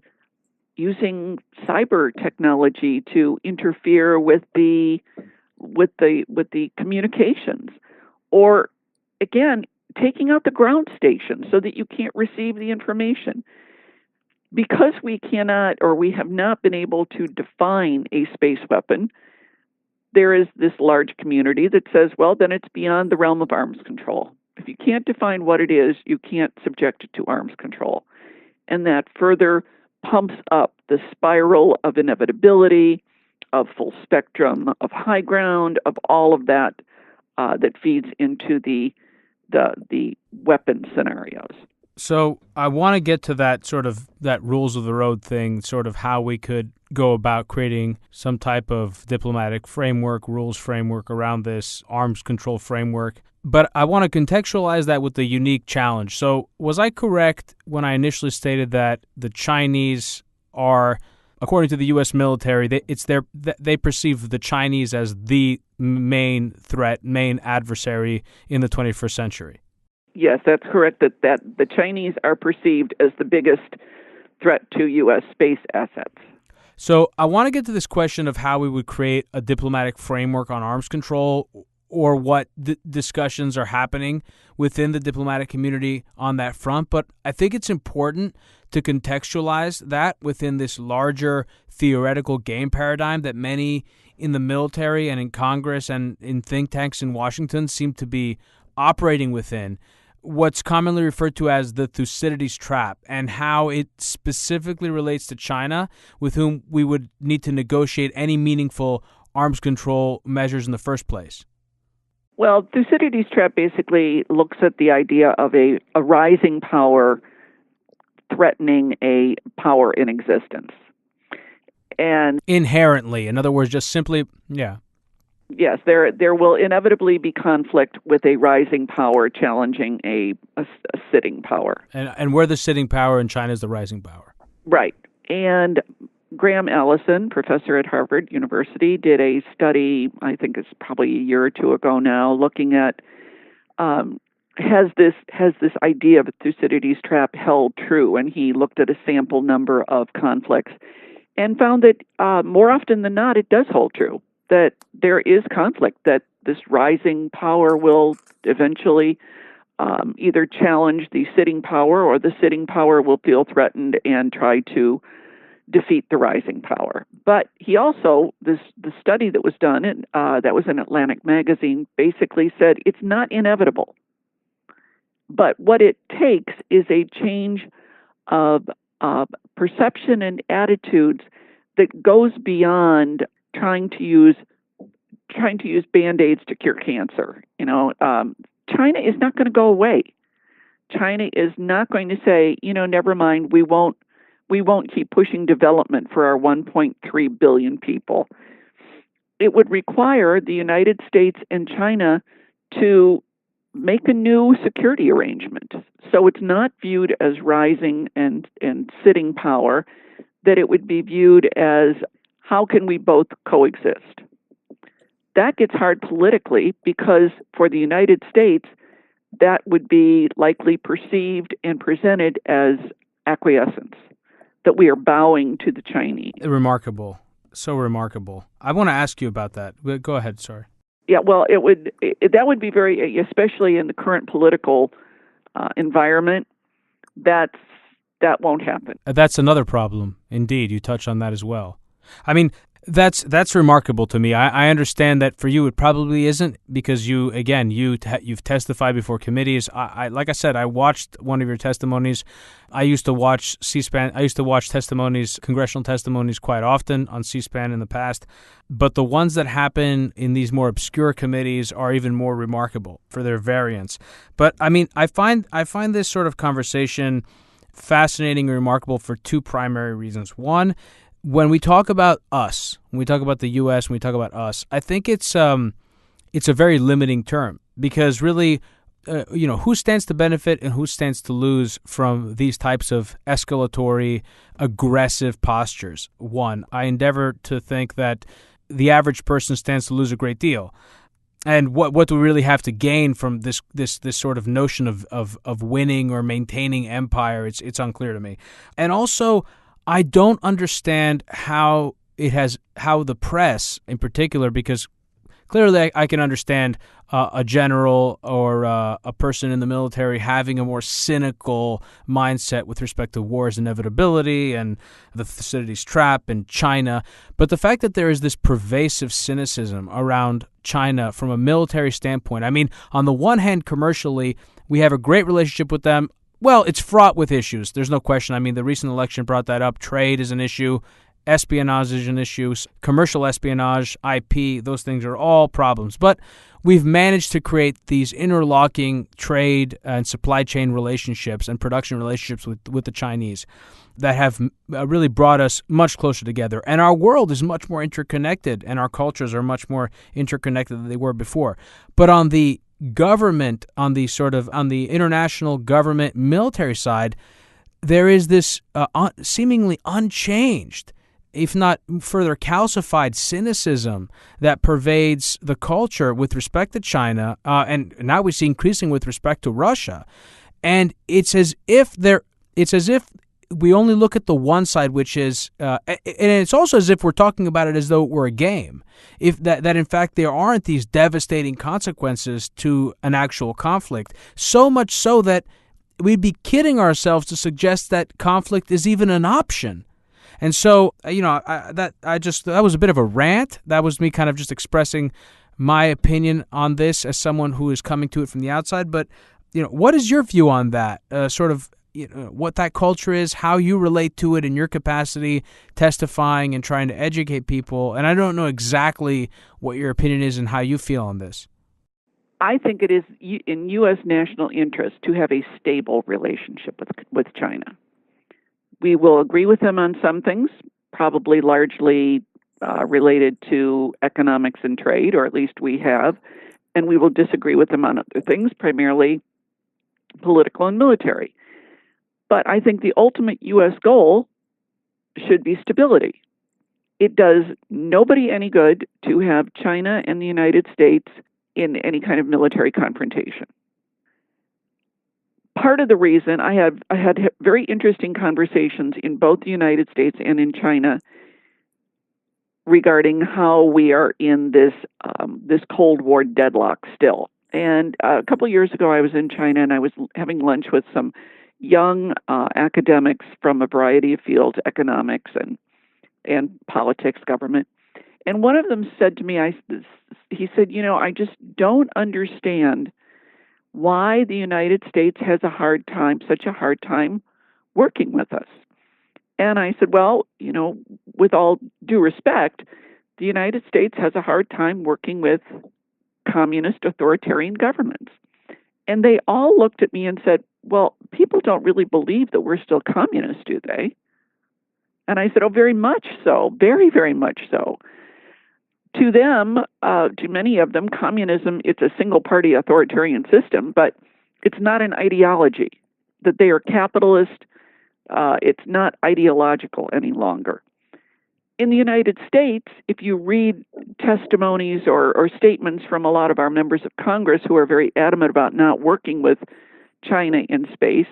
Speaker 2: using cyber technology to interfere with the communications? Or again, taking out the ground station so that you can't receive the information? Because we cannot, or we have not been able to define a space weapon, there is this large community that says, well, then it's beyond the realm of arms control. If you can't define what it is, you can't subject it to arms control. And that further pumps up the spiral of inevitability, of full spectrum, of high ground, of all of that that feeds into the weapon scenarios.
Speaker 1: So I want to get to that rules of the road thing, sort of how we could go about creating some type of diplomatic framework, rules framework around this arms control framework. But I want to contextualize that with the unique challenge. So was I correct when I initially stated that the Chinese are, according to the U.S. military, they perceive the Chinese as the main threat, main adversary in the 21st century?
Speaker 2: Yes, that's correct, that the Chinese are perceived as the biggest threat to U.S. space assets.
Speaker 1: So I want to get to this question of how we would create a diplomatic framework on arms control, or what discussions are happening within the diplomatic community on that front. But I think it's important to contextualize that within this larger theoretical game paradigm that many in the military and in Congress and in think tanks in Washington seem to be operating within, what's commonly referred to as the Thucydides trap, and how it specifically relates to China, with whom we would need to negotiate any meaningful arms control measures in the first place.
Speaker 2: Well, Thucydides trap basically looks at the idea of a rising power threatening a power in existence. And
Speaker 1: inherently, in other words, just simply, yeah.
Speaker 2: Yes, there will inevitably be conflict with a rising power challenging a sitting power.
Speaker 1: And we're the sitting power and China's the rising power.
Speaker 2: Right. And Graham Allison, professor at Harvard University, did a study, I think it's probably a year or two ago now, looking at has this idea of a Thucydides trap held true? And he looked at a sample number of conflicts and found that more often than not, it does hold true, that there is conflict, that this rising power will eventually either challenge the sitting power, or the sitting power will feel threatened and try to defeat the rising power. But he also, the study that was done, that was in Atlantic Magazine, basically said it's not inevitable. But what it takes is a change of perception and attitudes that goes beyond trying to use Band-Aids to cure cancer. China is not going to go away. China is not going to say, never mind, we won't keep pushing development for our 1.3 billion people. It would require the United States and China to make a new security arrangement. So it's not viewed as rising and sitting power, that it would be viewed as how can we both coexist. That gets hard politically because for the United States, that would be likely perceived and presented as acquiescence, that we are bowing to the Chinese.
Speaker 1: Remarkable. So remarkable. I want to ask you about that. Go ahead, sorry.
Speaker 2: Yeah, well, that would be very, especially in the current political environment, that won't happen.
Speaker 1: That's another problem. Indeed, you touch on that as well. I mean, that's remarkable to me. I understand that for you it probably isn't, because you've testified before committees. Like I said, I watched one of your testimonies. I used to watch C-SPAN. I used to watch testimonies, congressional testimonies, quite often on C-SPAN in the past. But the ones that happen in these more obscure committees are even more remarkable for their variance. But I mean, I find this sort of conversation fascinating and remarkable for two primary reasons. One, when we talk about us, when we talk about the U.S., when we talk about us, I think it's a very limiting term, because really, who stands to benefit and who stands to lose from these types of escalatory, aggressive postures? One, I endeavor to think that the average person stands to lose a great deal. And what do we really have to gain from this sort of notion of winning or maintaining empire? It's unclear to me. And also, I don't understand how the press in particular, because clearly I can understand a general or a person in the military having a more cynical mindset with respect to war's inevitability and the Thucydides trap and China. But the fact that there is this pervasive cynicism around China from a military standpoint, I mean, on the one hand, commercially, we have a great relationship with them. Well, it's fraught with issues. There's no question. I mean, the recent election brought that up. Trade is an issue. Espionage is an issue. Commercial espionage, IP, those things are all problems. But we've managed to create these interlocking trade and supply chain relationships and production relationships with the Chinese that have really brought us much closer together. And our world is much more interconnected, and our cultures are much more interconnected than they were before. But on the government, on the international government military side, there is this seemingly unchanged, if not further calcified, cynicism that pervades the culture with respect to China, and now we see increasing with respect to Russia. And it's as if we only look at the one side, which is, and it's also as if we're talking about it as though it were a game. If that in fact there aren't these devastating consequences to an actual conflict, so much so that we'd be kidding ourselves to suggest that conflict is even an option. And so, that was a bit of a rant. That was me kind of just expressing my opinion on this as someone who is coming to it from the outside. But, what is your view on that? What that culture is, how you relate to it in your capacity, testifying and trying to educate people. And I don't know exactly what your opinion is and how you feel on this.
Speaker 2: I think it is in U.S. national interest to have a stable relationship with China. We will agree with them on some things, probably largely related to economics and trade, or at least we have, and we will disagree with them on other things, primarily political and military. But I think the ultimate U.S. goal should be stability. It does nobody any good to have China and the United States in any kind of military confrontation. Part of the reason I had very interesting conversations in both the United States and in China regarding how we are in this Cold War deadlock still. And a couple of years ago, I was in China and I was having lunch with some young academics from a variety of fields, economics and politics, government. And one of them said to me, he said, I just don't understand why the United States has such a hard time working with us. And I said, well, with all due respect, the United States has a hard time working with communist authoritarian governments. And they all looked at me and said, well, people don't really believe that we're still communists, do they? And I said, oh, very much so, very, very much so. To them, to many of them, communism, it's a single-party authoritarian system, but it's not an ideology. That they are capitalist, it's not ideological any longer. In the United States, if you read testimonies or statements from a lot of our members of Congress who are very adamant about not working with China in space,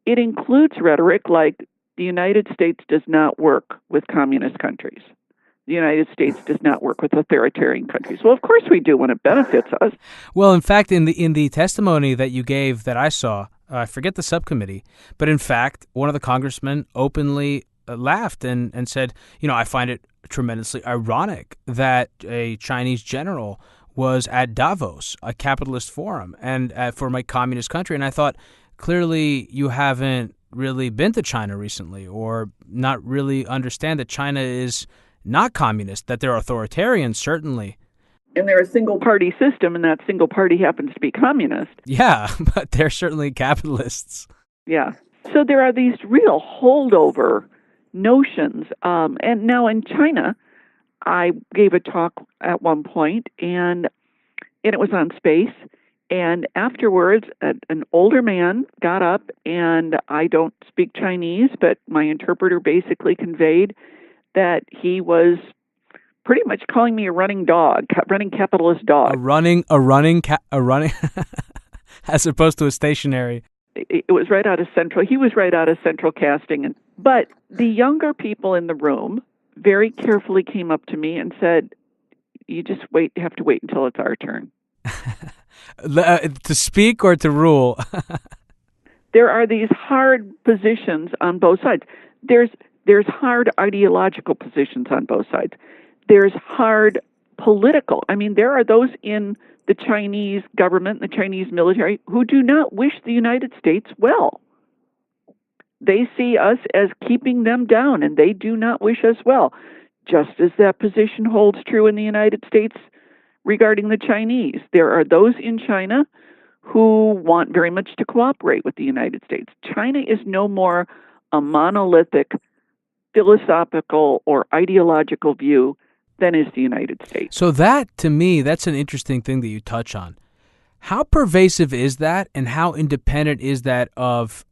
Speaker 2: it includes rhetoric like the United States does not work with communist countries. The United States does not work with authoritarian countries. Well, of course we do when it benefits us.
Speaker 1: Well, in fact, in the testimony that you gave that I saw, I forget the subcommittee, but in fact, one of the congressmen openly laughed and said, I find it tremendously ironic that a Chinese general was at Davos, a capitalist forum, and for my communist country. And I thought, clearly you haven't really been to China recently, or not really understand that China is not communist, that they're authoritarian, certainly.
Speaker 2: And they're a single-party system, and that single party happens to be communist.
Speaker 1: Yeah, but they're certainly capitalists.
Speaker 2: Yeah. So there are these real holdover notions. And now in China, I gave a talk at one point, and it was on space. And afterwards, an older man got up, and I don't speak Chinese, but my interpreter basically conveyed that he was pretty much calling me a running capitalist dog.
Speaker 1: A running, as opposed to a stationary.
Speaker 2: It was right out of central. He was right out of central casting. But the younger people in the room very carefully came up to me and said, "You just have to wait until it's our turn."
Speaker 1: To speak or to rule?
Speaker 2: There are these hard positions on both sides. There's hard ideological positions on both sides. There's hard political. I mean, there are those in the Chinese government, the Chinese military, who do not wish the United States well. They see us as keeping them down, and they do not wish us well, just as that position holds true in the United States regarding the Chinese. There are those in China who want very much to cooperate with the United States. China is no more a monolithic philosophical or ideological view than is the United States.
Speaker 1: So that, to me, that's an interesting thing that you touch on. How pervasive is that, and how independent is that of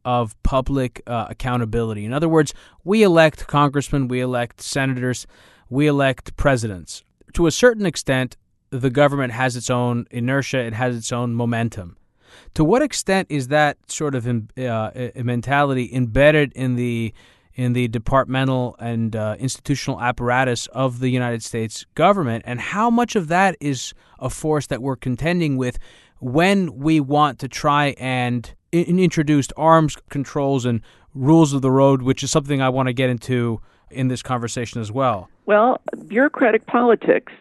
Speaker 1: public accountability? In other words, we elect congressmen, we elect senators, we elect presidents. To a certain extent, the government has its own inertia, it has its own momentum. To what extent is that sort of mentality embedded in the departmental and institutional apparatus of the United States government, and how much of that is a force that we're contending with when we want to try and introduce arms controls and rules of the road, which is something I want to get into in this conversation as well?
Speaker 2: Well, bureaucratic politics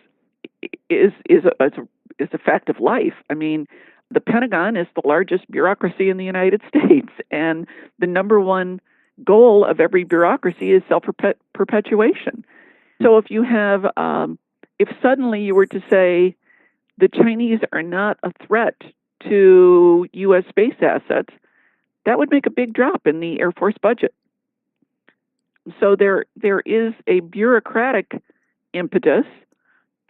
Speaker 2: is a fact of life. I mean, the Pentagon is the largest bureaucracy in the United States, and the number one goal of every bureaucracy is self-perpetuation. So if you have, if suddenly you were to say the Chinese are not a threat to U.S. space assets, that would make a big drop in the Air Force budget. So there is a bureaucratic impetus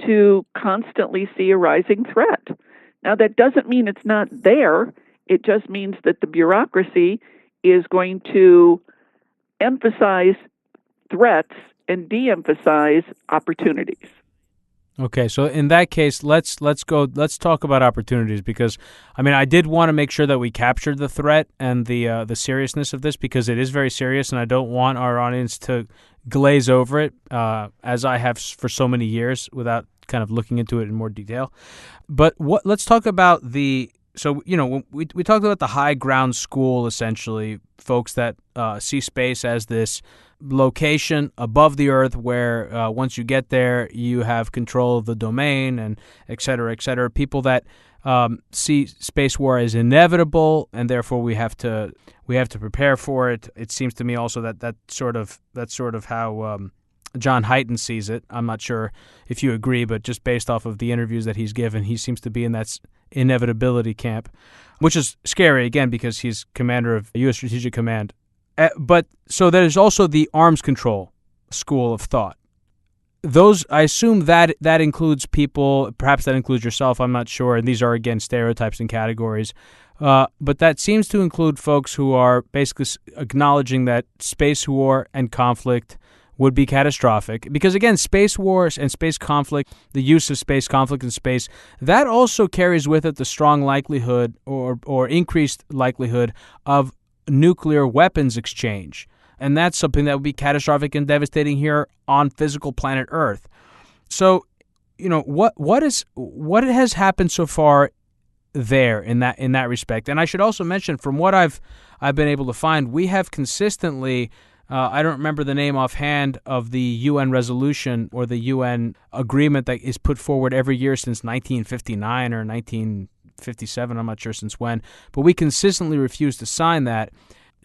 Speaker 2: to constantly see a rising threat. Now, that doesn't mean it's not there. It just means that the bureaucracy is going to emphasize threats and de-emphasize opportunities.
Speaker 1: Okay, so in that case, let's talk about opportunities, because I did want to make sure that we captured the threat and the seriousness of this, because it is very serious, and I don't want our audience to glaze over it as I have for so many years without kind of looking into it in more detail. But let's talk about when we talked about the high ground school, essentially, folks that see space as this location above the Earth where once you get there, you have control of the domain, and et cetera, et cetera. People that see space war as inevitable, and therefore we have to prepare for it. It seems to me also that's sort of how John Hyten sees it. I'm not sure if you agree, but just based off of the interviews that he's given, he seems to be in that inevitability camp, which is scary, again, because he's commander of U.S. Strategic Command. But so there's also the arms control school of thought. Those, I assume that includes people, perhaps that includes yourself, I'm not sure, and these are, again, stereotypes and categories. But that seems to include folks who are basically acknowledging that space war and conflict would be catastrophic. Because, again, space wars and space conflict, the use of space conflict in space, that also carries with it the strong likelihood or increased likelihood of nuclear weapons exchange. And that's something that would be catastrophic and devastating here on physical planet Earth. So, what has happened so far there in that respect? And I should also mention, from what I've been able to find, we have consistently, I don't remember the name offhand of the UN resolution or the UN agreement that is put forward every year since 1959 or 1957, I'm not sure since when, but we consistently refuse to sign that.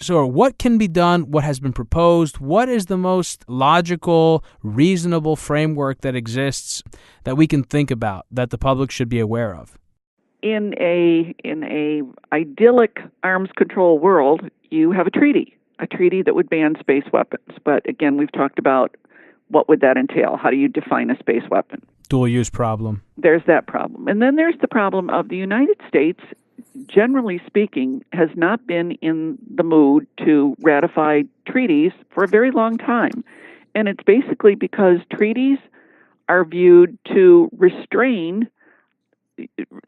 Speaker 1: So what can be done? What has been proposed? What is the most logical, reasonable framework that exists that we can think about, that the public should be aware of?
Speaker 2: In a idyllic arms control world, you have a treaty that would ban space weapons. But again, we've talked about what would that entail? How do you define a space weapon?
Speaker 1: Dual use problem.
Speaker 2: There's that problem. And then there's the problem of the United States, generally speaking, has not been in the mood to ratify treaties for a very long time. And it's basically because treaties are viewed to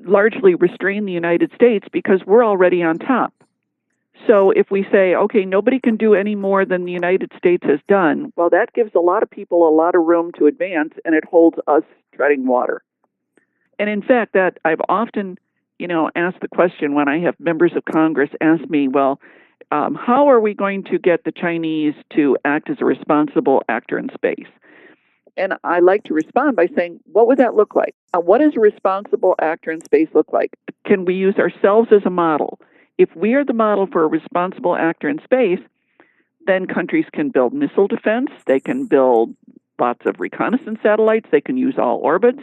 Speaker 2: largely restrain the United States because we're already on top. So if we say, okay, nobody can do any more than the United States has done, well, that gives a lot of people a lot of room to advance, and it holds us treading water. And in fact, that I've often, asked the question when I have members of Congress ask me, well, how are we going to get the Chinese to act as a responsible actor in space? And I like to respond by saying, what would that look like? What does a responsible actor in space look like? Can we use ourselves as a model? If we are the model for a responsible actor in space, then countries can build missile defense, they can build lots of reconnaissance satellites, they can use all orbits.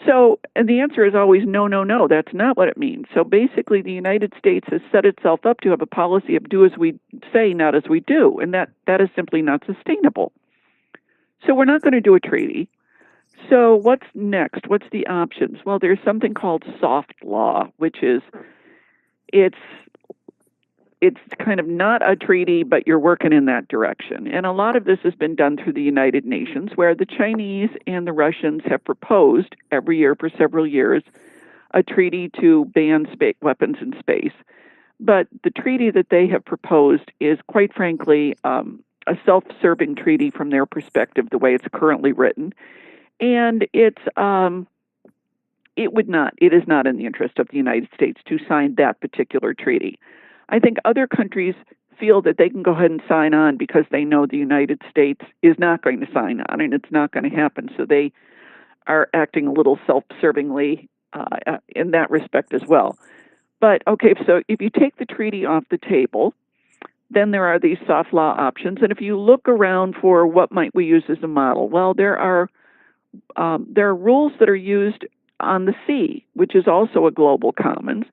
Speaker 2: So, and the answer is always no, that's not what it means. So basically, the United States has set itself up to have a policy of do as we say, not as we do, and that is simply not sustainable. So we're not going to do a treaty. So what's next? What's the options? Well, there's something called soft law, which is it's kind of not a treaty, but you're working in that direction. And a lot of this has been done through the United Nations, where the Chinese and the Russians have proposed every year for several years a treaty to ban weapons in space. But the treaty that they have proposed is, quite frankly, a self-serving treaty from their perspective, the way it's currently written. And it is not in the interest of the United States to sign that particular treaty. I think other countries feel that they can go ahead and sign on because they know the United States is not going to sign on and it's not going to happen. So they are acting a little self-servingly in that respect as well. But okay, so if you take the treaty off the table, then there are these soft law options. And if you look around for what might we use as a model, well, there are rules that are used on the sea, which is also a global commons,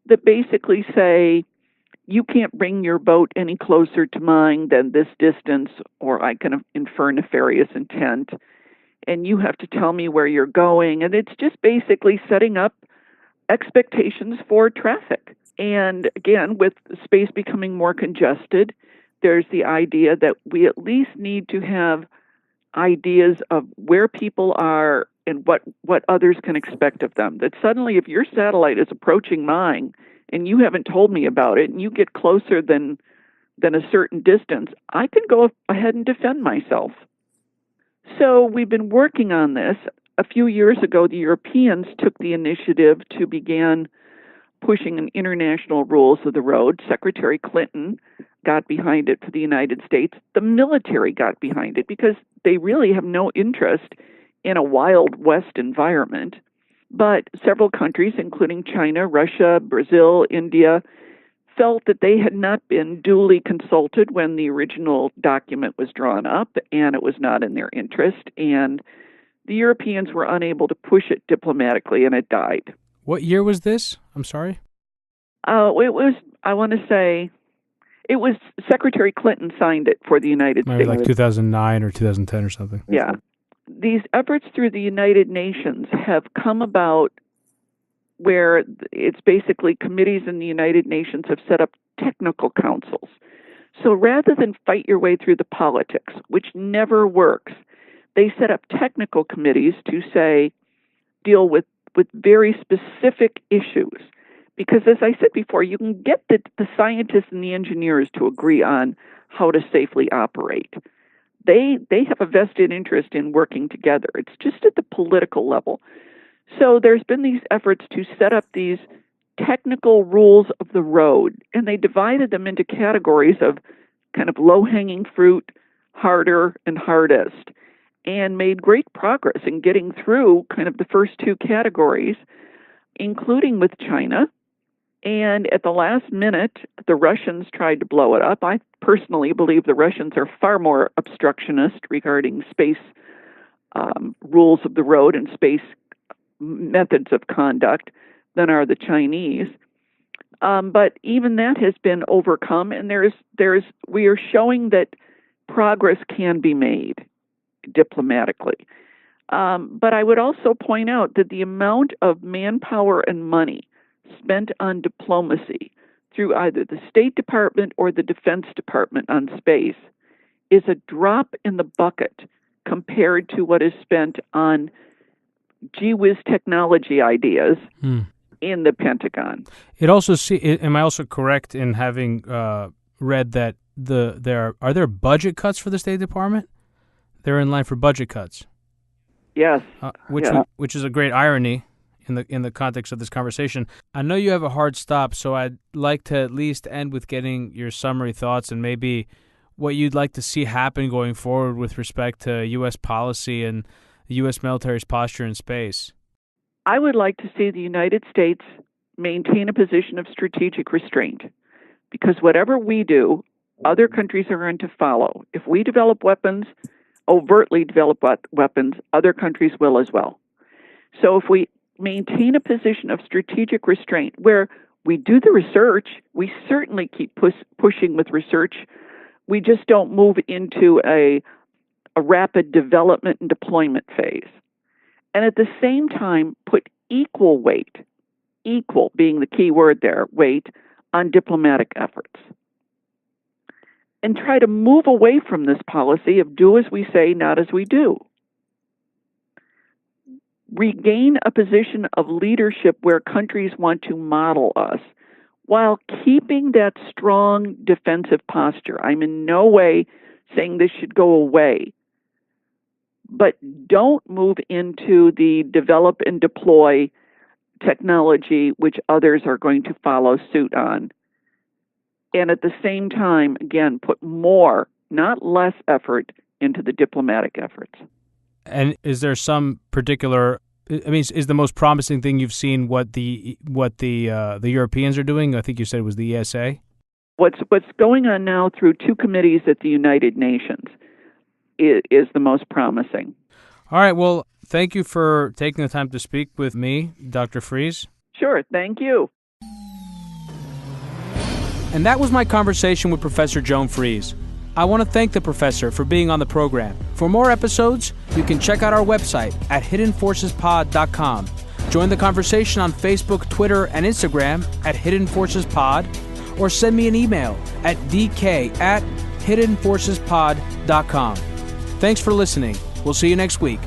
Speaker 2: that basically say you can't bring your boat any closer to mine than this distance, or I can infer nefarious intent. and you have to tell me where you're going. And it's just basically setting up expectations for traffic. And again, with space becoming more congested, there's the idea that we at least need to have ideas of where people are and what others can expect of them. That suddenly, if your satellite is approaching mine and you haven't told me about it, and you get closer than a certain distance, I can go ahead and defend myself. So we've been working on this. A few years ago, the Europeans took the initiative to begin pushing an international rules of the road. Secretary Clinton got behind it for the United States. The military got behind it because they really have no interest in a Wild West environment. But several countries, including China, Russia, Brazil, India, felt that they had not been duly consulted when the original document was drawn up, and it was not in their interest. And the Europeans were unable to push it diplomatically, and it died.
Speaker 1: What year was this? I'm sorry?
Speaker 2: It was, I want to say, it was Secretary Clinton signed it for the United
Speaker 1: Maybe
Speaker 2: States.
Speaker 1: like 2009 or 2010 or something.
Speaker 2: Yeah. These efforts through the United Nations have come about where it's basically committees in the United Nations have set up technical councils. So rather than fight your way through the politics, which never works, they set up technical committees to deal with very specific issues. Because as I said before, you can get the scientists and the engineers to agree on how to safely operate. They have a vested interest in working together. It's just at the political level. So there's been these efforts to set up these technical rules of the road, and they divided them into categories of kind of low-hanging fruit, harder, and hardest, and made great progress in getting through kind of the first two categories, including with China. And at the last minute, the Russians tried to blow it up. I personally believe the Russians are far more obstructionist regarding space rules of the road and space methods of conduct than are the Chinese. But even that has been overcome, and we are showing that progress can be made diplomatically. But I would also point out that the amount of manpower and money spent on diplomacy through either the State Department or the Defense Department on space is a drop in the bucket compared to what is spent on gee whiz technology ideas in the Pentagon.
Speaker 1: It also am I also correct in having read that are there budget cuts for the State Department? They're in line for budget cuts.
Speaker 2: Yes,
Speaker 1: which is a great irony in the context of this conversation. I know you have a hard stop, so I'd like to at least end with getting your summary thoughts and maybe what you'd like to see happen going forward with respect to U.S. policy and the U.S. military's posture in space.
Speaker 2: I would like to see the United States maintain a position of strategic restraint, because whatever we do, other countries are going to follow. If we develop weapons, overtly develop weapons, other countries will as well. So if we maintain a position of strategic restraint where we do the research, we certainly keep pushing with research, we just don't move into a rapid development and deployment phase. And at the same time, put equal weight, equal being the key word there, weight, on diplomatic efforts. And try to move away from this policy of do as we say, not as we do. Regain a position of leadership where countries want to model us while keeping that strong defensive posture. I'm in no way saying this should go away, but don't move into the develop and deploy technology which others are going to follow suit on. And at the same time, again, put more, not less effort into the diplomatic efforts.
Speaker 1: And is there some particular, is the most promising thing you've seen what the Europeans are doing? I think you said it was the ESA.
Speaker 2: What's going on now through two committees at the United Nations is the most promising.
Speaker 1: All right. Well, thank you for taking the time to speak with me, Dr. Freese.
Speaker 2: Sure. Thank you.
Speaker 1: And that was my conversation with Professor Joan Freese. I want to thank the professor for being on the program. For more episodes, you can check out our website at hiddenforcespod.com. Join the conversation on Facebook, Twitter, and Instagram at Hidden Forces Pod, or send me an email at dk@hiddenforcespod.com. Thanks for listening. We'll see you next week.